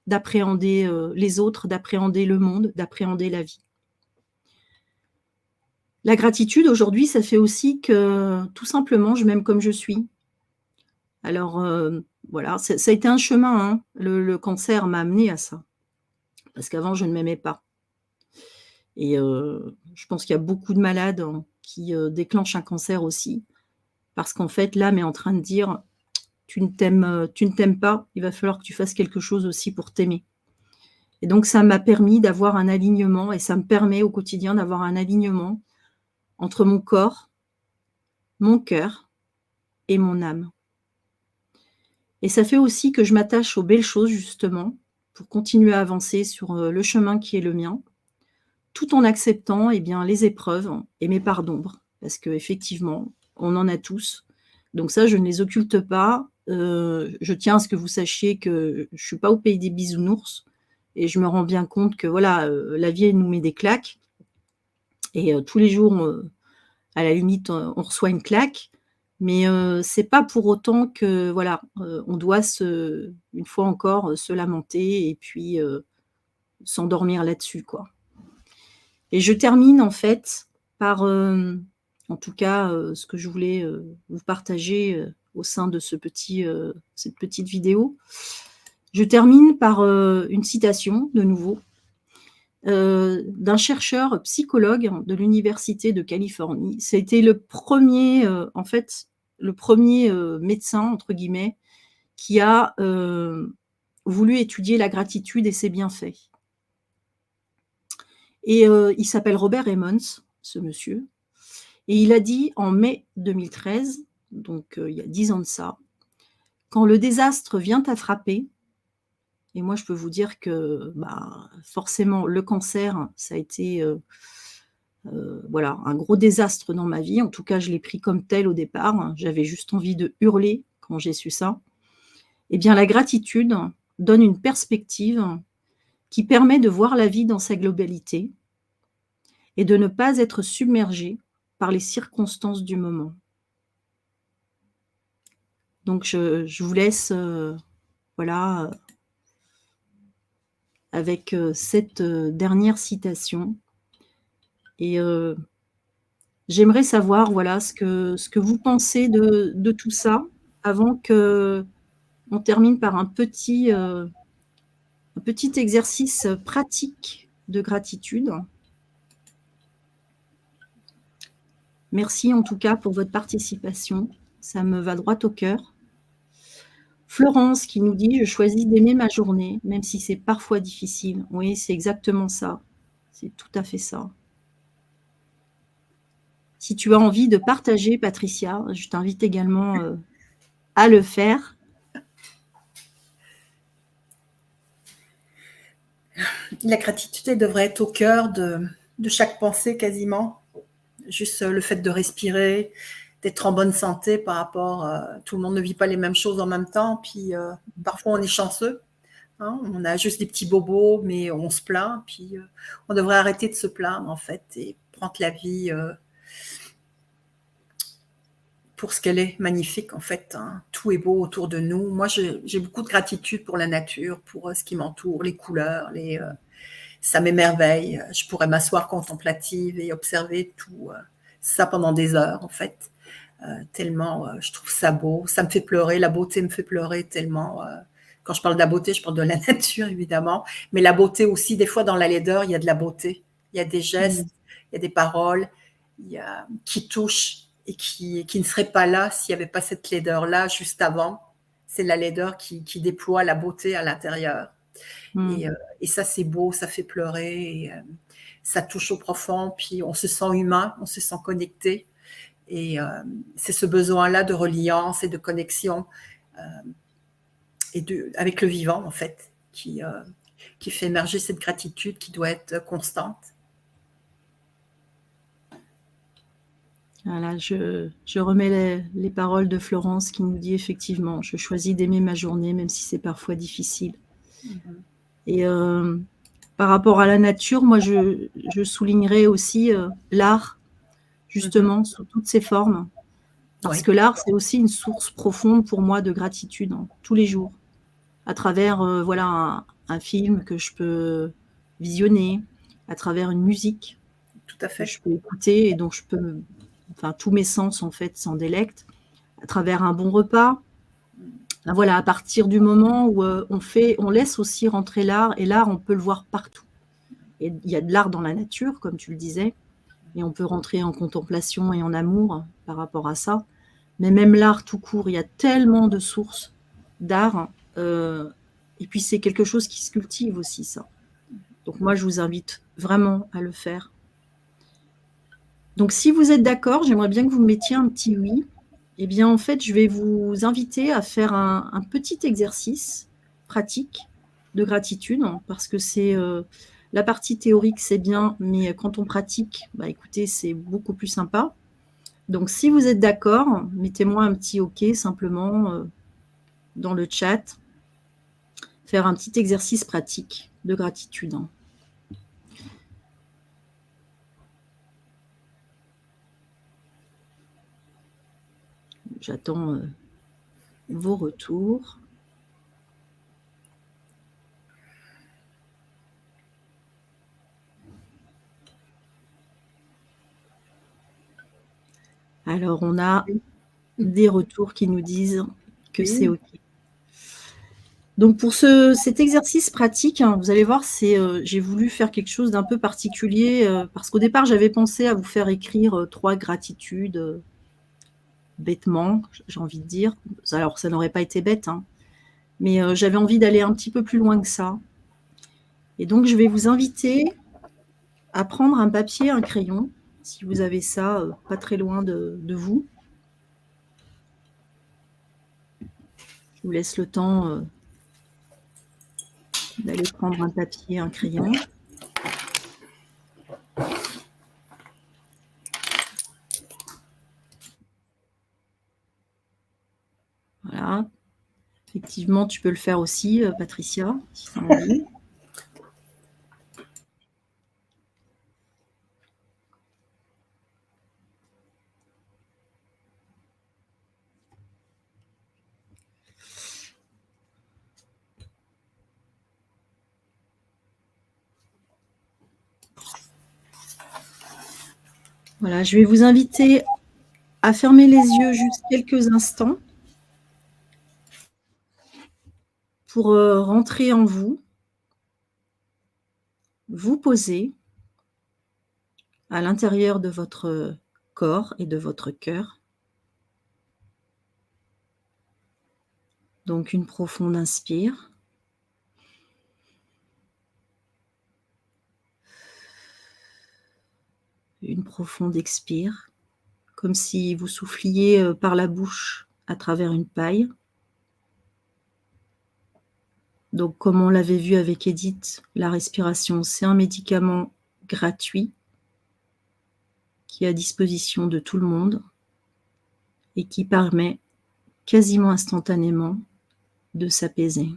d'appréhender, les autres, d'appréhender le monde, d'appréhender la vie. La gratitude aujourd'hui, ça fait aussi que, tout simplement, je m'aime comme je suis. Alors, voilà, ça a été un chemin, hein. Le cancer m'a amenée à ça, parce qu'avant je ne m'aimais pas et je pense qu'il y a beaucoup de malades, hein, qui, déclenchent un cancer aussi, parce qu'en fait, l'âme est en train de dire: tu ne t'aimes pas, il va falloir que tu fasses quelque chose aussi pour t'aimer. Et donc ça m'a permis d'avoir un alignement et ça me permet au quotidien d'avoir un alignement entre mon corps, mon cœur et mon âme. Et ça fait aussi que je m'attache aux belles choses justement, pour continuer à avancer sur, le chemin qui est le mien, tout en acceptant, eh bien, les épreuves et mes parts d'ombre. Parce qu'effectivement, on en a tous. Donc ça, je ne les occulte pas. Je tiens à ce que vous sachiez que je suis pas au pays des bisounours et je me rends bien compte que voilà, la vie, elle nous met des claques et tous les jours, à la limite, on reçoit une claque, mais c'est pas pour autant que voilà, on doit une fois encore, se lamenter et puis, s'endormir là-dessus, quoi. Et je termine en fait par, en tout cas, ce que je voulais, vous partager, au sein de cette petite vidéo. Je termine par, une citation de nouveau, d'un chercheur psychologue de l'université de Californie. C'était le premier, en fait, le premier médecin entre guillemets qui a, voulu étudier la gratitude et ses bienfaits. Et il s'appelle Robert Emmons, ce monsieur, et il a dit en mai 2013, donc il y a 10 ans de ça: «Quand le désastre vient à frapper», et moi je peux vous dire que, bah, forcément le cancer, ça a été, voilà, un gros désastre dans ma vie. En tout cas, je l'ai pris comme tel au départ. J'avais juste envie de hurler quand j'ai su ça. Eh bien, la gratitude donne une perspective qui permet de voir la vie dans sa globalité et de ne pas être submergé par les circonstances du moment. Donc je vous laisse, voilà, avec, cette, dernière citation et j'aimerais savoir, voilà, ce que vous pensez de tout ça avant qu'on termine par un petit exercice pratique de gratitude. Merci en tout cas pour votre participation, ça me va droit au cœur. Florence qui nous dit: «Je choisis d'aimer ma journée, même si c'est parfois difficile». Oui, c'est exactement ça, c'est tout à fait ça. Si tu as envie de partager, Patricia, je t'invite également, à le faire. La gratitude, elle devrait être au cœur de chaque pensée quasiment. Juste le fait de respirer, d'être en bonne santé par rapport, tout le monde ne vit pas les mêmes choses en même temps, puis parfois on est chanceux, hein, on a juste des petits bobos, mais on se plaint, puis on devrait arrêter de se plaindre en fait et prendre la vie pour ce qu'elle est, magnifique en fait, hein. Tout est beau autour de nous. Moi, j'ai beaucoup de gratitude pour la nature, pour ce qui m'entoure, les couleurs, ça m'émerveille. Je pourrais m'asseoir contemplative et observer tout ça pendant des heures en fait. Tellement je trouve ça beau. Ça me fait pleurer, la beauté me fait pleurer tellement. Quand je parle de la beauté, je parle de la nature évidemment, mais la beauté aussi, des fois dans la laideur, il y a de la beauté. Il y a des gestes, il y a des paroles qui touchent et qui ne seraient pas là s'il n'y avait pas cette laideur-là juste avant. C'est la laideur qui déploie la beauté à l'intérieur. Et ça, c'est beau, ça fait pleurer, et, ça touche au profond, puis on se sent humain, on se sent connecté. Et c'est ce besoin-là de reliance et de connexion avec le vivant, en fait, qui fait émerger cette gratitude qui doit être constante. Voilà, je remets les paroles de Florence qui nous dit effectivement: «Je choisis d'aimer ma journée, même si c'est parfois difficile». Et par rapport à la nature, moi je soulignerais aussi, l'art. justement, sous toutes ses formes. Parce Oui. que l'art, c'est aussi une source profonde pour moi de gratitude, hein, tous les jours, à travers voilà, un film que je peux visionner, à travers une musique Tout à que fait. je peux écouter et dont je peux, enfin, tous mes sens en fait s'en délectent, à travers un bon repas. Voilà, à partir du moment où on laisse aussi rentrer l'art, et l'art, on peut le voir partout. Et il y a de l'art dans la nature, comme tu le disais, et on peut rentrer en contemplation et en amour par rapport à ça. Mais même l'art tout court, il y a tellement de sources d'art. Et puis c'est quelque chose qui se cultive aussi, ça. Donc moi, je vous invite vraiment à le faire. Donc si vous êtes d'accord, j'aimerais bien que vous me mettiez un petit oui. Eh bien, en fait, je vais vous inviter à faire un petit exercice pratique de gratitude, parce que c'est la partie théorique, c'est bien, mais quand on pratique, bah, écoutez, c'est beaucoup plus sympa. Donc, si vous êtes d'accord, mettez-moi un petit OK simplement dans le chat. Faire un petit exercice pratique de gratitude. J'attends vos retours. Alors, on a des retours qui nous disent que Oui. c'est OK. Donc, pour cet exercice pratique, hein, vous allez voir, j'ai voulu faire quelque chose d'un peu particulier parce qu'au départ, j'avais pensé à vous faire écrire 3 gratitudes bêtement, j'ai envie de dire. Alors, ça n'aurait pas été bête, hein, mais j'avais envie d'aller un petit peu plus loin que ça. Et donc, je vais vous inviter à prendre un papier, un crayon, si vous avez ça pas très loin de vous. Je vous laisse le temps d'aller prendre un papier, un crayon. Voilà. Effectivement, tu peux le faire aussi, Patricia, si tu as envie. Voilà, je vais vous inviter à fermer les yeux juste quelques instants pour rentrer en vous, vous poser à l'intérieur de votre corps et de votre cœur. Donc une profonde inspire. Une profonde expire, comme si vous souffliez par la bouche à travers une paille. Donc, comme on l'avait vu avec Edith, la respiration, c'est un médicament gratuit qui est à disposition de tout le monde et qui permet quasiment instantanément de s'apaiser.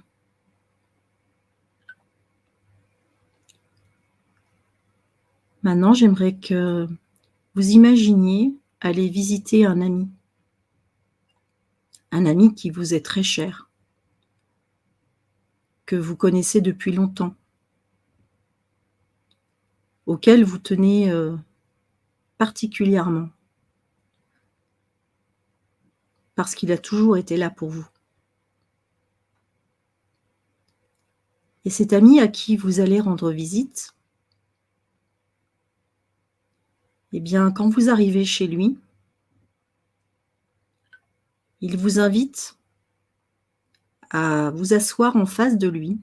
Maintenant, j'aimerais que vous imaginiez aller visiter un ami qui vous est très cher, que vous connaissez depuis longtemps, auquel vous tenez particulièrement, parce qu'il a toujours été là pour vous. Et cet ami à qui vous allez rendre visite, eh bien, quand vous arrivez chez lui, il vous invite à vous asseoir en face de lui,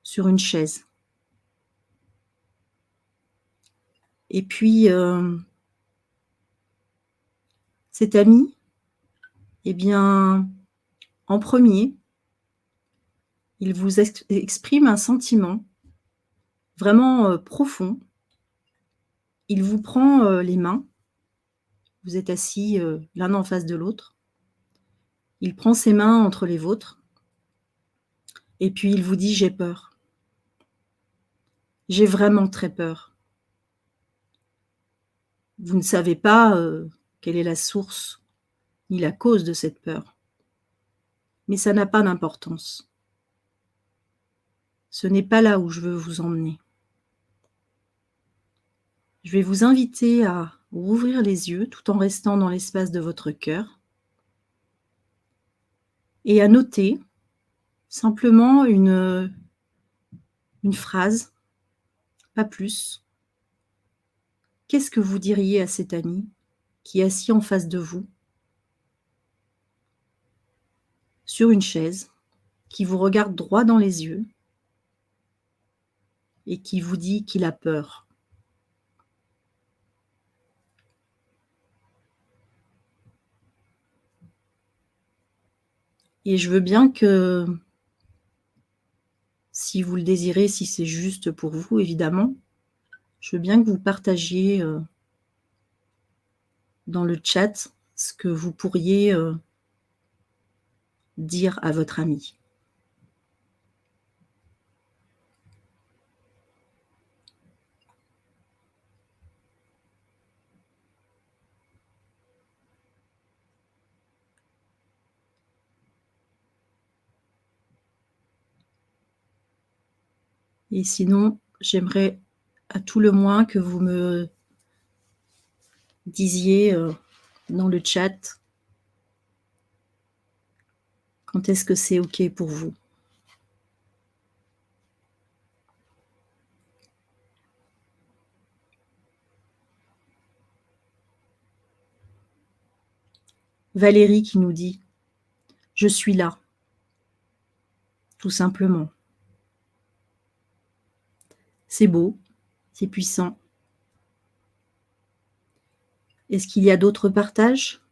sur une chaise. Et puis, cet ami, eh bien, en premier, il vous exprime un sentiment vraiment profond. Il vous prend les mains, vous êtes assis l'un en face de l'autre. Il prend ses mains entre les vôtres, et puis il vous dit: j'ai peur. J'ai vraiment très peur. Vous ne savez pas quelle est la source ni la cause de cette peur. Mais ça n'a pas d'importance. Ce n'est pas là où je veux vous emmener. Je vais vous inviter à rouvrir les yeux tout en restant dans l'espace de votre cœur et à noter simplement une phrase, pas plus. Qu'est-ce que vous diriez à cet ami qui est assis en face de vous, sur une chaise, qui vous regarde droit dans les yeux et qui vous dit qu'il a peur? Et je veux bien que, si vous le désirez, si c'est juste pour vous, évidemment, je veux bien que vous partagiez dans le chat ce que vous pourriez dire à votre ami. Et sinon, j'aimerais à tout le moins que vous me disiez dans le chat quand est-ce que c'est OK pour vous. Valérie qui nous dit « Je suis là », tout simplement. C'est beau, c'est puissant. Est-ce qu'il y a d'autres partages ?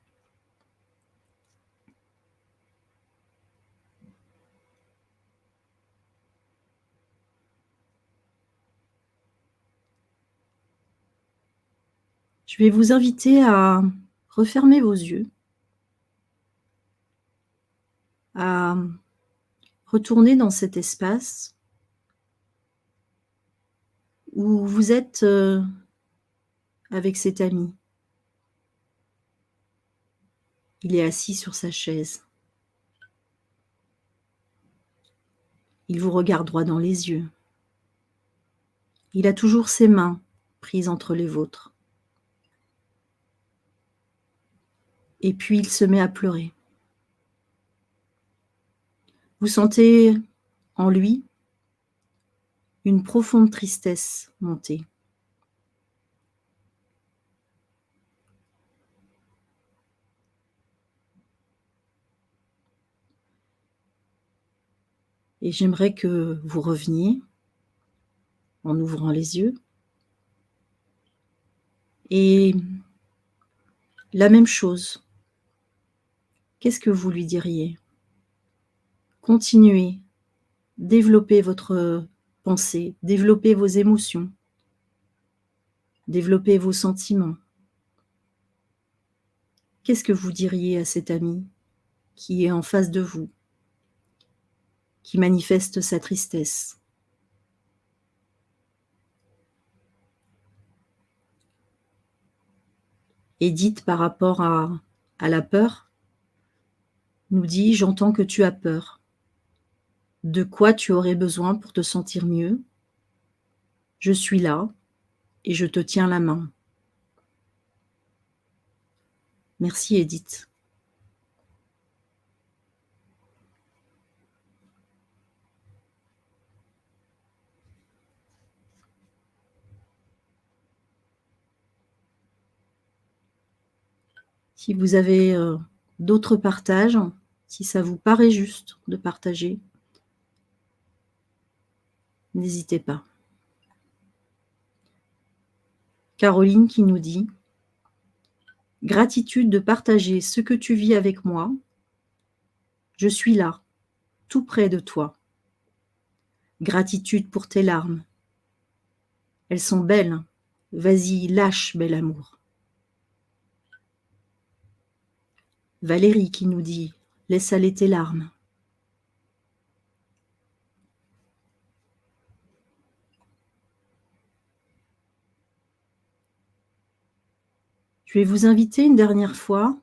Je vais vous inviter à refermer vos yeux, à retourner dans cet espace où vous êtes avec cet ami. Il est assis sur sa chaise. Il vous regarde droit dans les yeux. Il a toujours ses mains prises entre les vôtres. Et puis il se met à pleurer. Vous sentez en lui une profonde tristesse monter. Et j'aimerais que vous reveniez en ouvrant les yeux. Et la même chose, qu'est-ce que vous lui diriez ? Continuez, développez votre pensée, développez vos émotions, développez vos sentiments. Qu'est-ce que vous diriez à cet ami qui est en face de vous, qui manifeste sa tristesse ? Edith, par rapport à la peur, nous dit « J'entends que tu as peur. De quoi tu aurais besoin pour te sentir mieux ? Je suis là et je te tiens la main. » Merci Edith. Si vous avez d'autres partages, si ça vous paraît juste de partager, n'hésitez pas. Caroline qui nous dit « Gratitude de partager ce que tu vis avec moi. Je suis là, tout près de toi. Gratitude pour tes larmes. Elles sont belles. Vas-y, lâche, bel amour. » Valérie qui nous dit « Laisse aller tes larmes. » Je vais vous inviter une dernière fois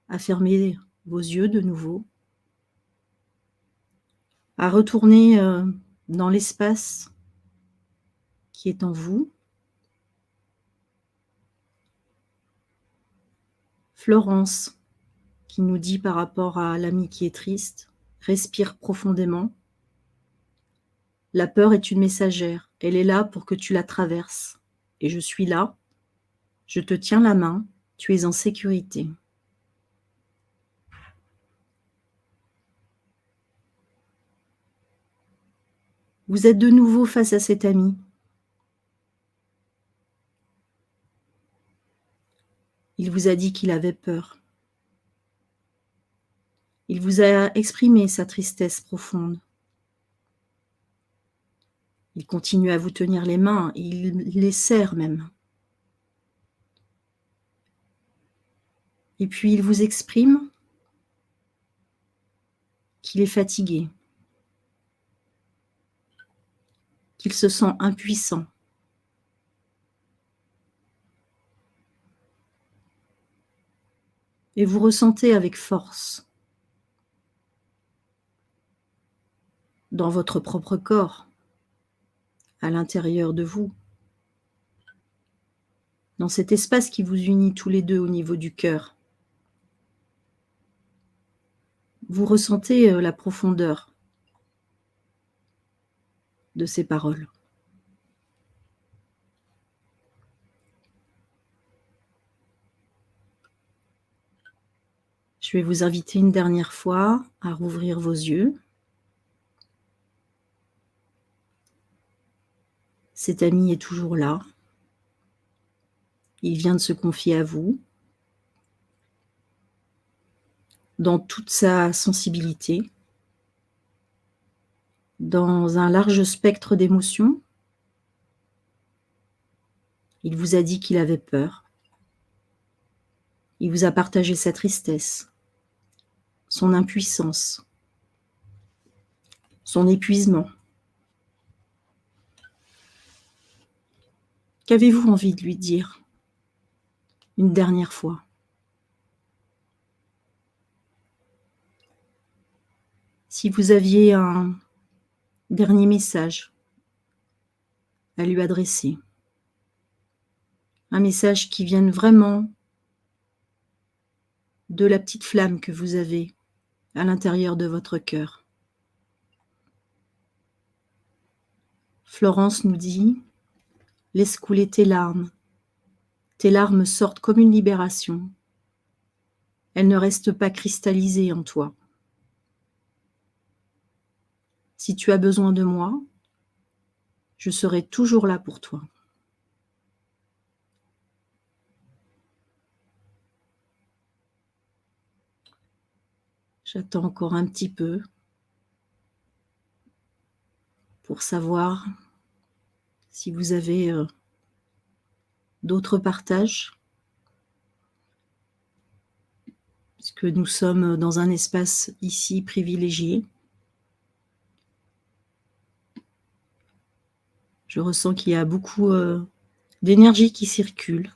à fermer vos yeux de nouveau, à retourner dans l'espace qui est en vous. Florence, qui nous dit par rapport à l'ami qui est triste, respire profondément. La peur est une messagère, elle est là pour que tu la traverses. Et je suis là, je te tiens la main, tu es en sécurité. Vous êtes de nouveau face à cet ami. Il vous a dit qu'il avait peur. Il vous a exprimé sa tristesse profonde. Il continue à vous tenir les mains, il les serre même. Et puis il vous exprime qu'il est fatigué, qu'il se sent impuissant. Et vous ressentez avec force, dans votre propre corps, à l'intérieur de vous, dans cet espace qui vous unit tous les deux au niveau du cœur. Vous ressentez la profondeur de ces paroles. Je vais vous inviter une dernière fois à rouvrir vos yeux. Cet ami est toujours là. Il vient de se confier à vous, dans toute sa sensibilité, dans un large spectre d'émotions. Il vous a dit qu'il avait peur. Il vous a partagé sa tristesse, son impuissance, son épuisement. Qu'avez-vous envie de lui dire une dernière fois? Si vous aviez un dernier message à lui adresser, un message qui vienne vraiment de la petite flamme que vous avez à l'intérieur de votre cœur. Florence nous dit « Laisse couler tes larmes. Tes larmes sortent comme une libération. Elles ne restent pas cristallisées en toi. Si tu as besoin de moi, je serai toujours là pour toi. » J'attends encore un petit peu pour savoir si vous avez d'autres partages, puisque nous sommes dans un espace ici privilégié. Je ressens qu'il y a beaucoup d'énergie qui circule.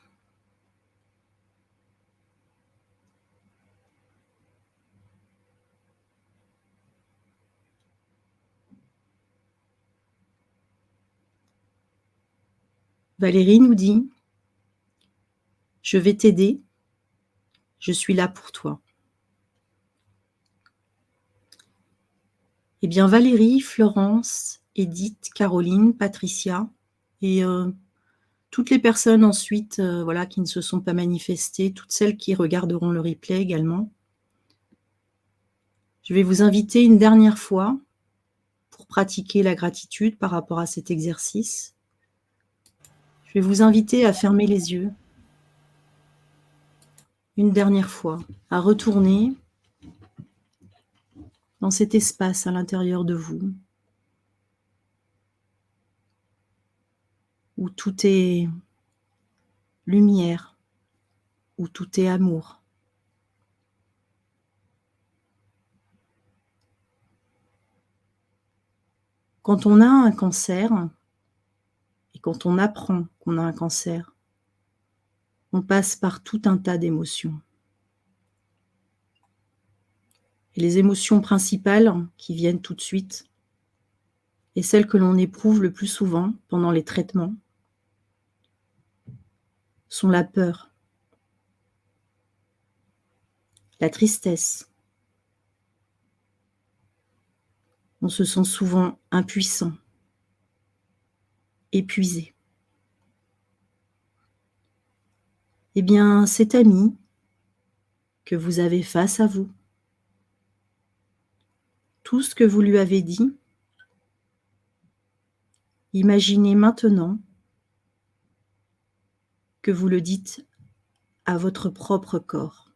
Valérie nous dit « Je vais t'aider, je suis là pour toi. » Eh bien Valérie, Florence, Edith, Caroline, Patricia et toutes les personnes ensuite voilà, qui ne se sont pas manifestées, toutes celles qui regarderont le replay également. Je vais vous inviter une dernière fois pour pratiquer la gratitude par rapport à cet exercice. Je vais vous inviter à fermer les yeux une dernière fois, à retourner dans cet espace à l'intérieur de vous, où tout est lumière, où tout est amour. Quand on a un cancer, et quand on apprend qu'on a un cancer, on passe par tout un tas d'émotions. Et les émotions principales qui viennent tout de suite, et celles que l'on éprouve le plus souvent pendant les traitements, sont la peur, la tristesse. On se sent souvent impuissant, épuisé. Eh bien, cet ami que vous avez face à vous, tout ce que vous lui avez dit, imaginez maintenant que vous le dites à votre propre corps.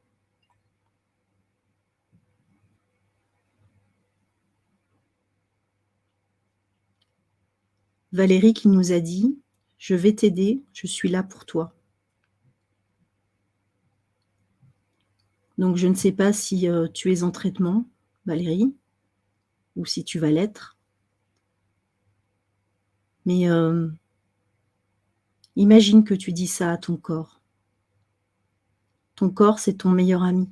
Valérie qui nous a dit « Je vais t'aider, je suis là pour toi ». Donc je ne sais pas si tu es en traitement, Valérie, ou si tu vas l'être. Mais imagine que tu dis ça à ton corps. Ton corps, c'est ton meilleur ami.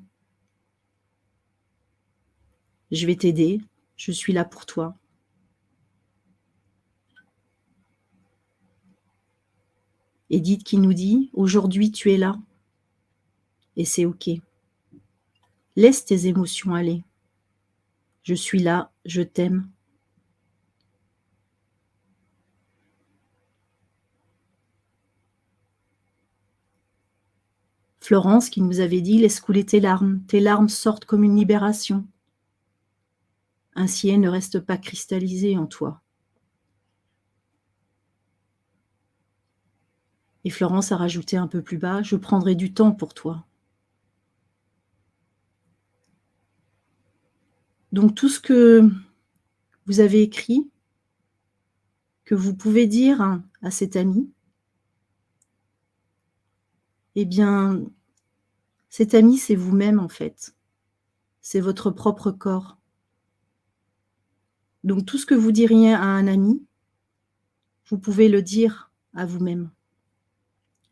Je vais t'aider, je suis là pour toi. Edith qui nous dit « Aujourd'hui, tu es là. » Et c'est OK. Laisse tes émotions aller. Je suis là, je t'aime. Florence qui nous avait dit « Laisse couler tes larmes sortent comme une libération. Ainsi elles ne restent pas cristallisées en toi. » Et Florence a rajouté un peu plus bas « Je prendrai du temps pour toi. » Donc tout ce que vous avez écrit, que vous pouvez dire à cet ami, eh bien, cet ami, c'est vous-même en fait. C'est votre propre corps. Donc tout ce que vous diriez à un ami, vous pouvez le dire à vous-même.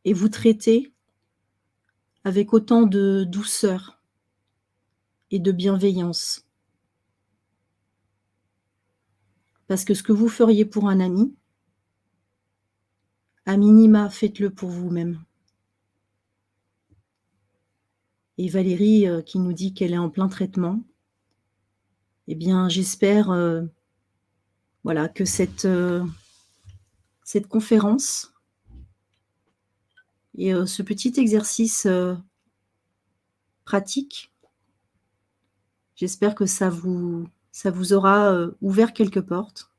Et vous traiter avec autant de douceur et de bienveillance. Parce que ce que vous feriez pour un ami, à minima, faites-le pour vous-même. Et Valérie qui nous dit qu'elle est en plein traitement, eh bien j'espère voilà, que cette conférence et ce petit exercice pratique, j'espère que ça vous aura ouvert quelques portes,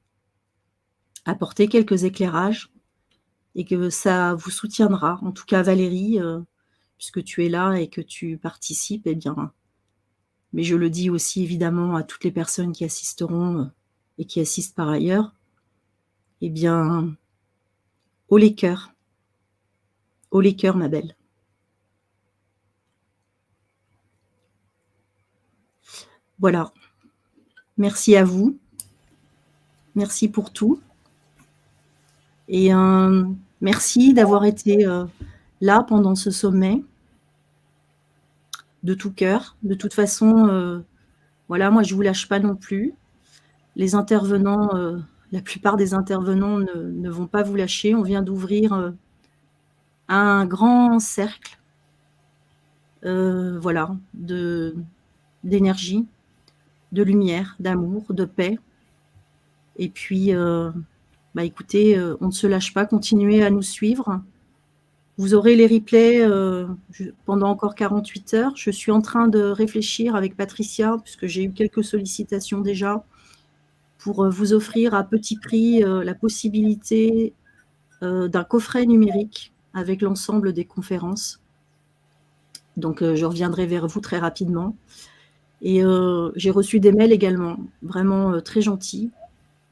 apporté quelques éclairages et que ça vous soutiendra. En tout cas, Valérie, puisque tu es là et que tu participes, eh bien, mais je le dis aussi évidemment à toutes les personnes qui assisteront et qui assistent par ailleurs, eh bien, haut les cœurs, ma belle. Voilà. Merci à vous. Merci pour tout. Et merci d'avoir été là pendant ce sommet, de tout cœur. De toute façon, voilà, moi je ne vous lâche pas non plus. Les intervenants, la plupart des intervenants ne vont pas vous lâcher. On vient d'ouvrir un grand cercle, voilà, d'énergie, de lumière, d'amour, de paix. Et puis, bah écoutez, on ne se lâche pas, continuez à nous suivre. Vous aurez les replays pendant encore 48 heures. Je suis en train de réfléchir avec Patricia, puisque j'ai eu quelques sollicitations déjà, pour vous offrir à petit prix la possibilité d'un coffret numérique avec l'ensemble des conférences. Donc, je reviendrai vers vous très rapidement. Et j'ai reçu des mails également, vraiment très gentils,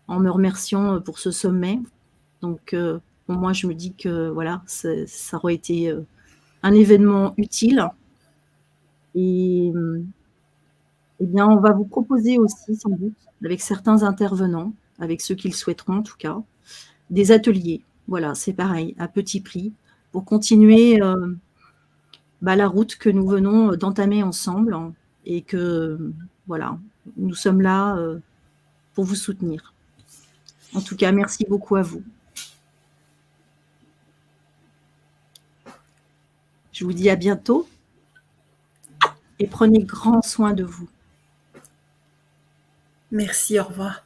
en me remerciant pour ce sommet. Donc, pour moi, je me dis que voilà, ça aurait été un événement utile. Et eh bien, on va vous proposer aussi, sans doute, avec certains intervenants, avec ceux qui le souhaiteront en tout cas, des ateliers. Voilà, c'est pareil, à petit prix, pour continuer la route que nous venons d'entamer ensemble, et que voilà, nous sommes là pour vous soutenir. En tout cas, merci beaucoup à vous. Je vous dis à bientôt et prenez grand soin de vous. Merci, au revoir.